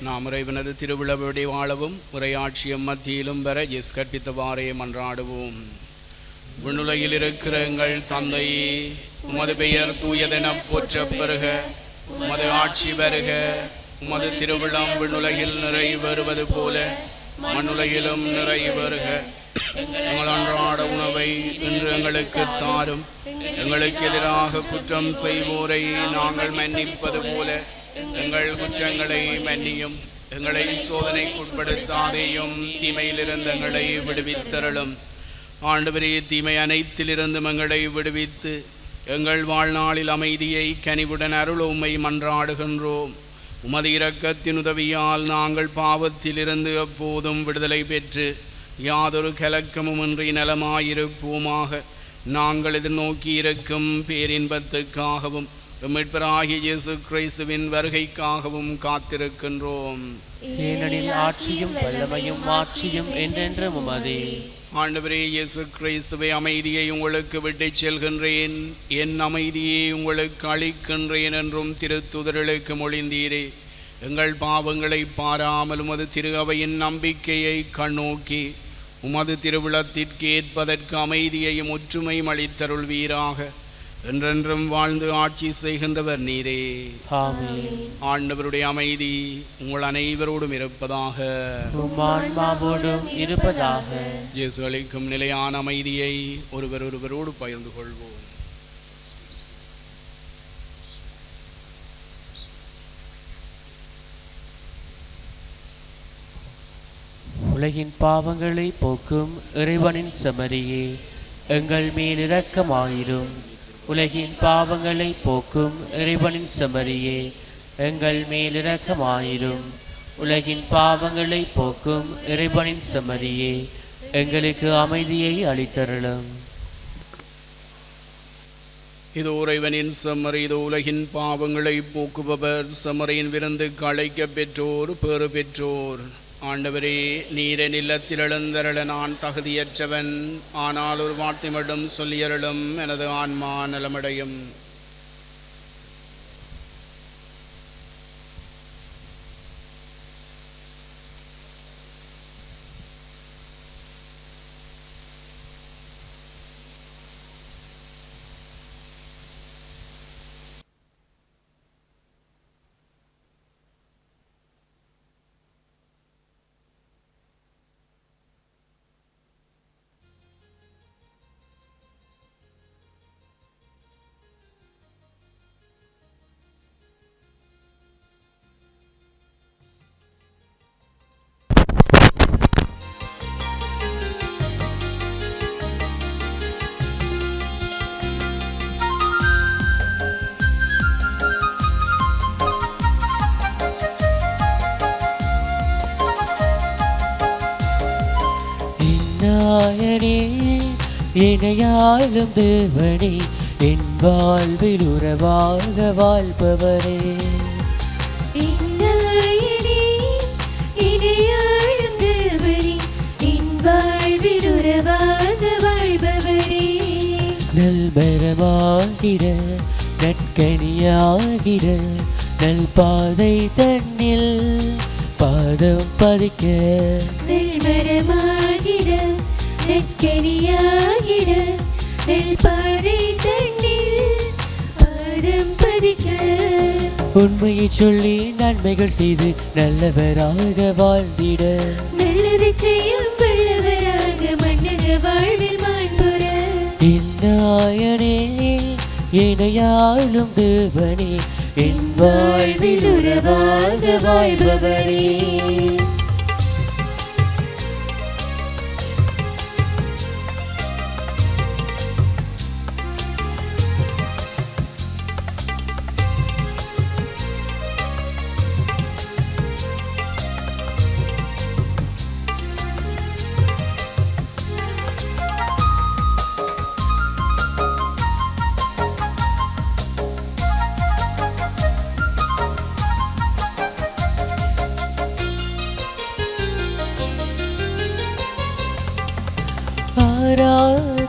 நாம் இறைவனது திருவிழாவை வாழவும் உரையாட்சியம் மத்தியிலும் பெற இயேசு கற்பித்தவாறே மன்றாடுவோம். விண்ணுலகில் இருக்கிற எங்கள் தந்தையே, உமது பெயர் தூயதென போற்றப் பெறுக. உமது ஆட்சி வருக. உமது திருவிழாம் விண்ணுலகில் நிறைவேறுவது போல மண்ணுலகிலும் நிறைவேறுக. எங்கள் அன்றாட உணவை இன்று எங்களுக்கு தாரும். எங்களுக்கு எதிராக குற்றம் செய்வோரை நாங்கள் மன்னிப்பது போல எங்கள் குற்றங்களை மன்னியும். எங்களை சோதனைக்குட்படுத்தாதேயும், தீமையிலிருந்து எங்களை விடுவித்தருளும். ஆண்டவரே, தீமை அனைத்திலிருந்து எங்களை விடுவித்து எங்கள் வாழ்நாளில் அமைதியை கனிவுடன் அருள் உம்மை மன்றாடுகின்றோம். உமது இரக்கத்தின் உதவியால் நாங்கள் பாவத்திலிருந்து எப்போதும் விடுதலை பெற்று யாதொரு கலக்கமுமின்றி நலமாயிருப்போமாக. நாங்கள் எதிர்நோக்கி இருக்கும் பேரின்பத்துக்காகவும் மீட்பராகிய இயேசு கிறிஸ்துவின் வருகைக்காகவும் காத்திருக்கின்றோம். ஏனெனில் ஆட்சியும் வல்லமையும் மாட்சியும் என்றென்றும் உமதே. ஆண்டவரே இயேசு கிறிஸ்துவை, அமைதியை உங்களுக்கு விட்டுச் செல்கின்றேன், என் அமைதியை உங்களுக்கு அளிக்கின்றேன் என்றும் திருத்துதர்களுக்கு மொழிந்தீரே. எங்கள் பாவங்களை பாராமல் உமது திரு அவையின் நம்பிக்கையை கண்ணோக்கி உமது திருவிழத்திற்கு ஏற்பதற்கு அமைதியையும் ஒற்றுமையும் அளித்தருள்வீராக. என்றென்றும் வாழ்ந்து ஆட்சி செய்கின்றவர் நீரே. ஆமென். ஆண்டவருடைய அமைதி உங்கள் அனைவரோடும் இருப்பதாக. உம் ஆன்மாவோடும் இருப்பதாக. இயேசு அளிக்கும் நிலையான அமைதியை ஒருவரோடு பகிர்ந்து கொள்வோம். உலகின் பாவங்களை போக்கும் இறைவனின் செம்மறியே, எங்கள் மேல் இரக்கமாயிரும். உலகின் பாவங்களை போக்கும் இறைவனின் செம்மறியே, எங்கள் மேல் இரக்கமாயிரும். உலகின் பாவங்களை போக்கும் இறைவனின் செம்மறியே, எங்களுக்கு அமைதியை அளித்தருளும். இது இறைவனின் செம்மறி, இது உலகின் பாவங்களை போக்குபவர். செம்மறியின் விருந்துக்கு அழைக்க பெற்றோர் பேறு பெற்றோர். ஆண்டவரே, நீரின் இல்லத்தில் எழுந்தருள நான் தகுதியற்றவன், ஆனால் ஒரு வார்த்தை மட்டும் சொல்லியருளும், எனது ஆன்மா நலமடையும். நாயனே, இணையாளும் தேவனே, என் வாழ்வில் உறவாக வாழ்பவரே. இன்னாயனே, இணையாளும் தேவனே, என் வாழ்வில் உறவாக வாழ்பவரே. நல்மரமாகிற நற்கனியாகிற நல் பாதை தன்னில் பாதம் பதிக்க. நல்மரமாகிற நற்கனியாகிற நல் பாதை தன்னில் பாதம் பதிக்க. உண்மையை சொல்லி நன்மைகள் செய்து நல்லவராக வாழ்ந்திட. நல்லதை செய்யும் வல்லவராக மன்னக வாழ்வில் மாண்புற. இன்னாயனே, இணையாளும் தேவனே, என் வாழ்வில் உறவாக வாழ்பவரே.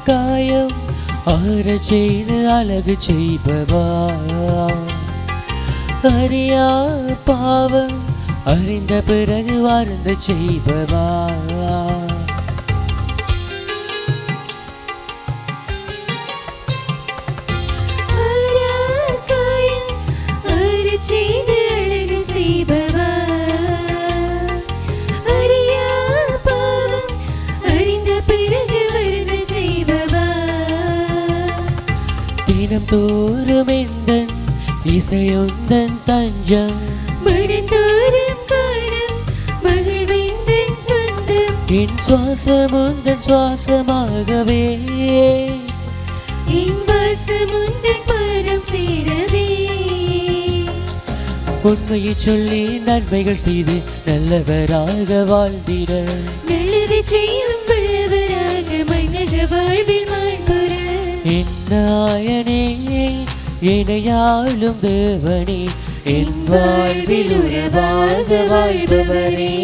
காயம் ஆற செய்து அழகு செய்பவா, அறியா பாவம் அறிந்த பிறகு வாழ்ந்து செய்பவா. தினம் தோறும் எந்தன் இசையொந்தன் தஞ்சம், மனந்தோறும் காணும் மகிழ்வேந்தன் சொந்தம். என் சுவாசம் உந்தன் சுவாசமாகவே, என் வாசம் முந்தன் பாதம் சேரவே. உண்மையை சொல்லி நன்மைகள் செய்து நல்லவராக வாழ்ந்திட நல்லதை செய்யும் வல்லவராக மன்னக வாழ்வில் மாண்புற. என் நாயனே இணையாளும் தேவனே என் வாழ்வில் உறவாக வாழ்பவரே.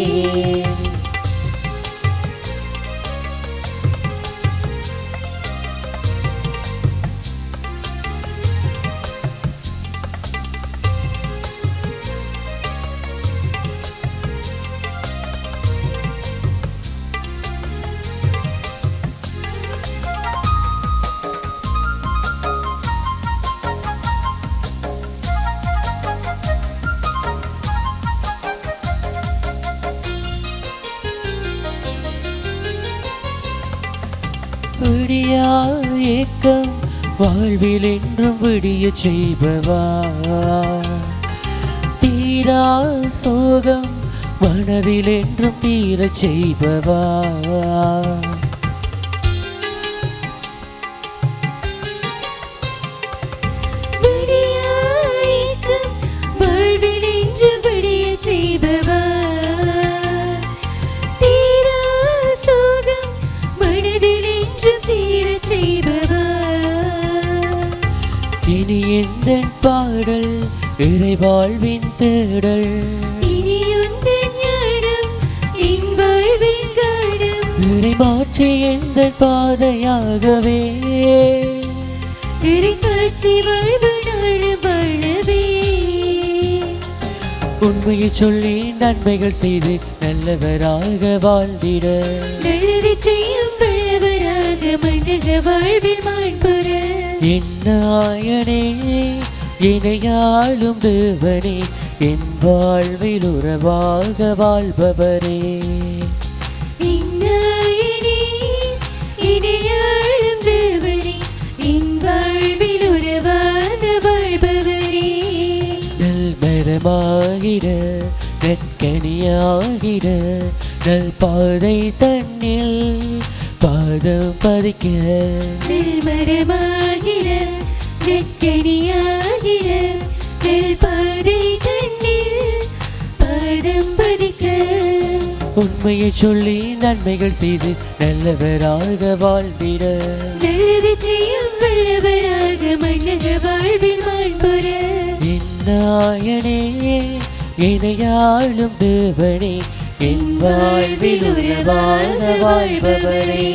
விடியா ஏக்கம் வாழ்வில் என்றும் விடிய செய்பவா, தீரா சோகம் மனதில் என்றும் தீரச் செய்பவா. விடியாய்க்கும் வாழ்வில் என்று விடியச் செய்பவா, தீரா சோகம் மனதில் என்று தீரச் செய்பவா. இனி எந்த பாடல் இறை வாழ்வின் தேடல், இனி உந்தன் ஞானம் என் வாழ்வின் காணும். இறை மாற்றி எந்த பாதையாகவே இறை சாட்சி வாழ்வு நாளும் வாழவே. உண்மையை சொல்லி நன்மைகள் செய்து நல்லவராக வாழ்ந்திட நல்லதை செய்யும் வல்லவராக மன்னக வாழ்வில் மாண்புற. என் நாயனே இணையாளும் தேவனே என் வாழ்வில் உறவாக வாழ்பவரே. இன்னாயனே இணையாளும் தேவனே என் வாழ்வில் உறவாக வாழ்பவரே. நல் மரமாகிட நற்கனியாகிட நல் பாதை தன்னில் பாதம் பதிக்க நல்மரமாகிற நற்கனியாகிற நல்பாதை தன்னில் பாதம் பதிக்க. உண்மையை சொல்லி நன்மைகள் செய்து நல்லவராக வாழ்ந்திட நல்லதை செய்யும் வல்லவராக மன்னக வாழ்வில் மாண்புற. என் நாயனே இணையாளும் தேவனே என் வாழ்வில் உறவாக வாழ்பவரே.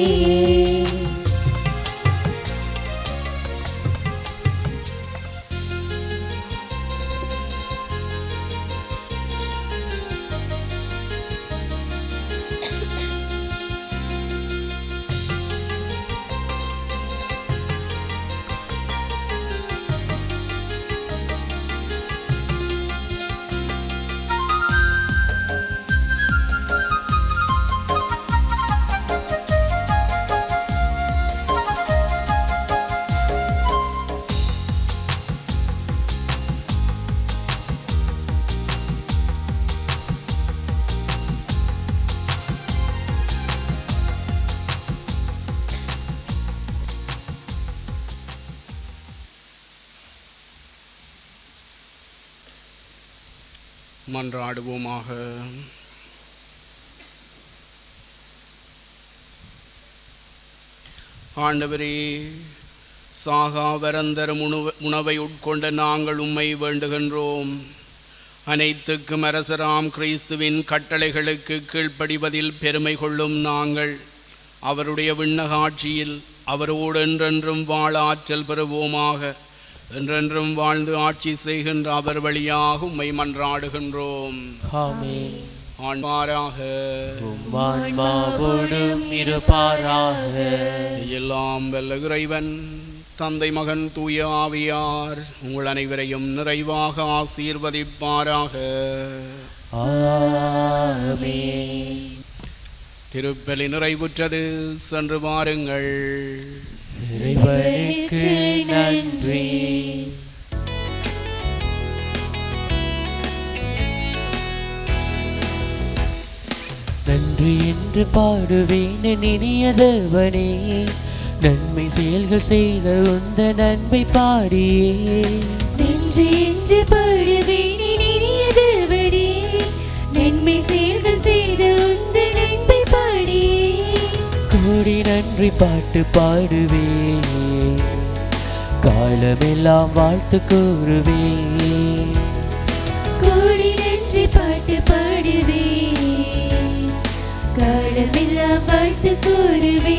மன்றாடுவோமாக. ஆண்டவரே, சாகா வரந்தரும் உணவை உட்கொண்ட நாங்கள் உம்மை வேண்டுகின்றோம். அனைத்துக்கும் அரசராம் கிறிஸ்துவின் கட்டளைகளுக்கு கீழ்ப்படிவதில் பெருமை கொள்ளும் நாங்கள் அவருடைய விண்ணகாட்சியில் அவரோடு என்றென்றும் வாழ ஆற்றல் பெறுவோமாக. என்றென்றும் வாழ்ந்து ஆட்சி செய்கின்ற அவர் வழியாக உம்மை மன்றாடுகின்றோம். ஆமென். ஆண்பாராக உம்மான்மாவோடும் இருப்பாராக. எல்லாம் வல்ல இறைவன் தந்தை மகன் தூய ஆவியார் உங்கள் அனைவரையும் நிறைவாக ஆசீர்வதிப்பாராக. ஆமென். திருப்பலி நிறைவுற்றது. சென்று வாருங்கள். இறைவனுக்கு நன்றி. நன்றி என்று பாடுவேன் என் இனிய தேவனே, நன்மை செயல்கள் செய்த உந்த நன்மை பாடியே நெஞ்சு என்று பாடுவேன் இனிய தேவனே, நன்மை செயல்கள் செய்த உந்த நன்மை பாடியே. கோடி நன்றி பாட்டு பாடுவே, காலமெல்லாம் வாழ்த்து கூறுவே. கோடி நன்றி பாட்டு பாடுவே, காலமெல்லாம் வாழ்த்து கூறுவே.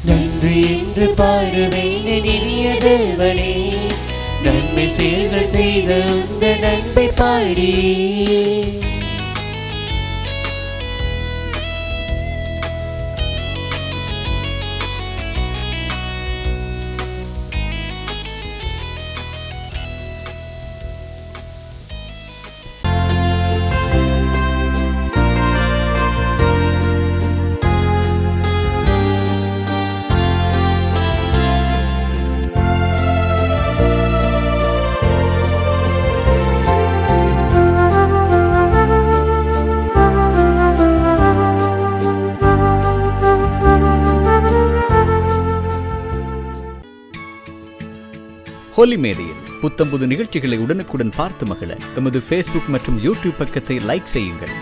நன்றி என்று பாடுவேன் இனிய தேவனே, நன்மை செயல்கள் செய்த உந்த நன்மை பாடியே. ஹோலி மேடையில் புத்தம்புது நிகழ்ச்சிகளை உடனுக்குடன் பார்த்து மகிழ எமது ஃபேஸ்புக் மற்றும் யூடியூப் பக்கத்தை லைக் செய்யுங்கள்.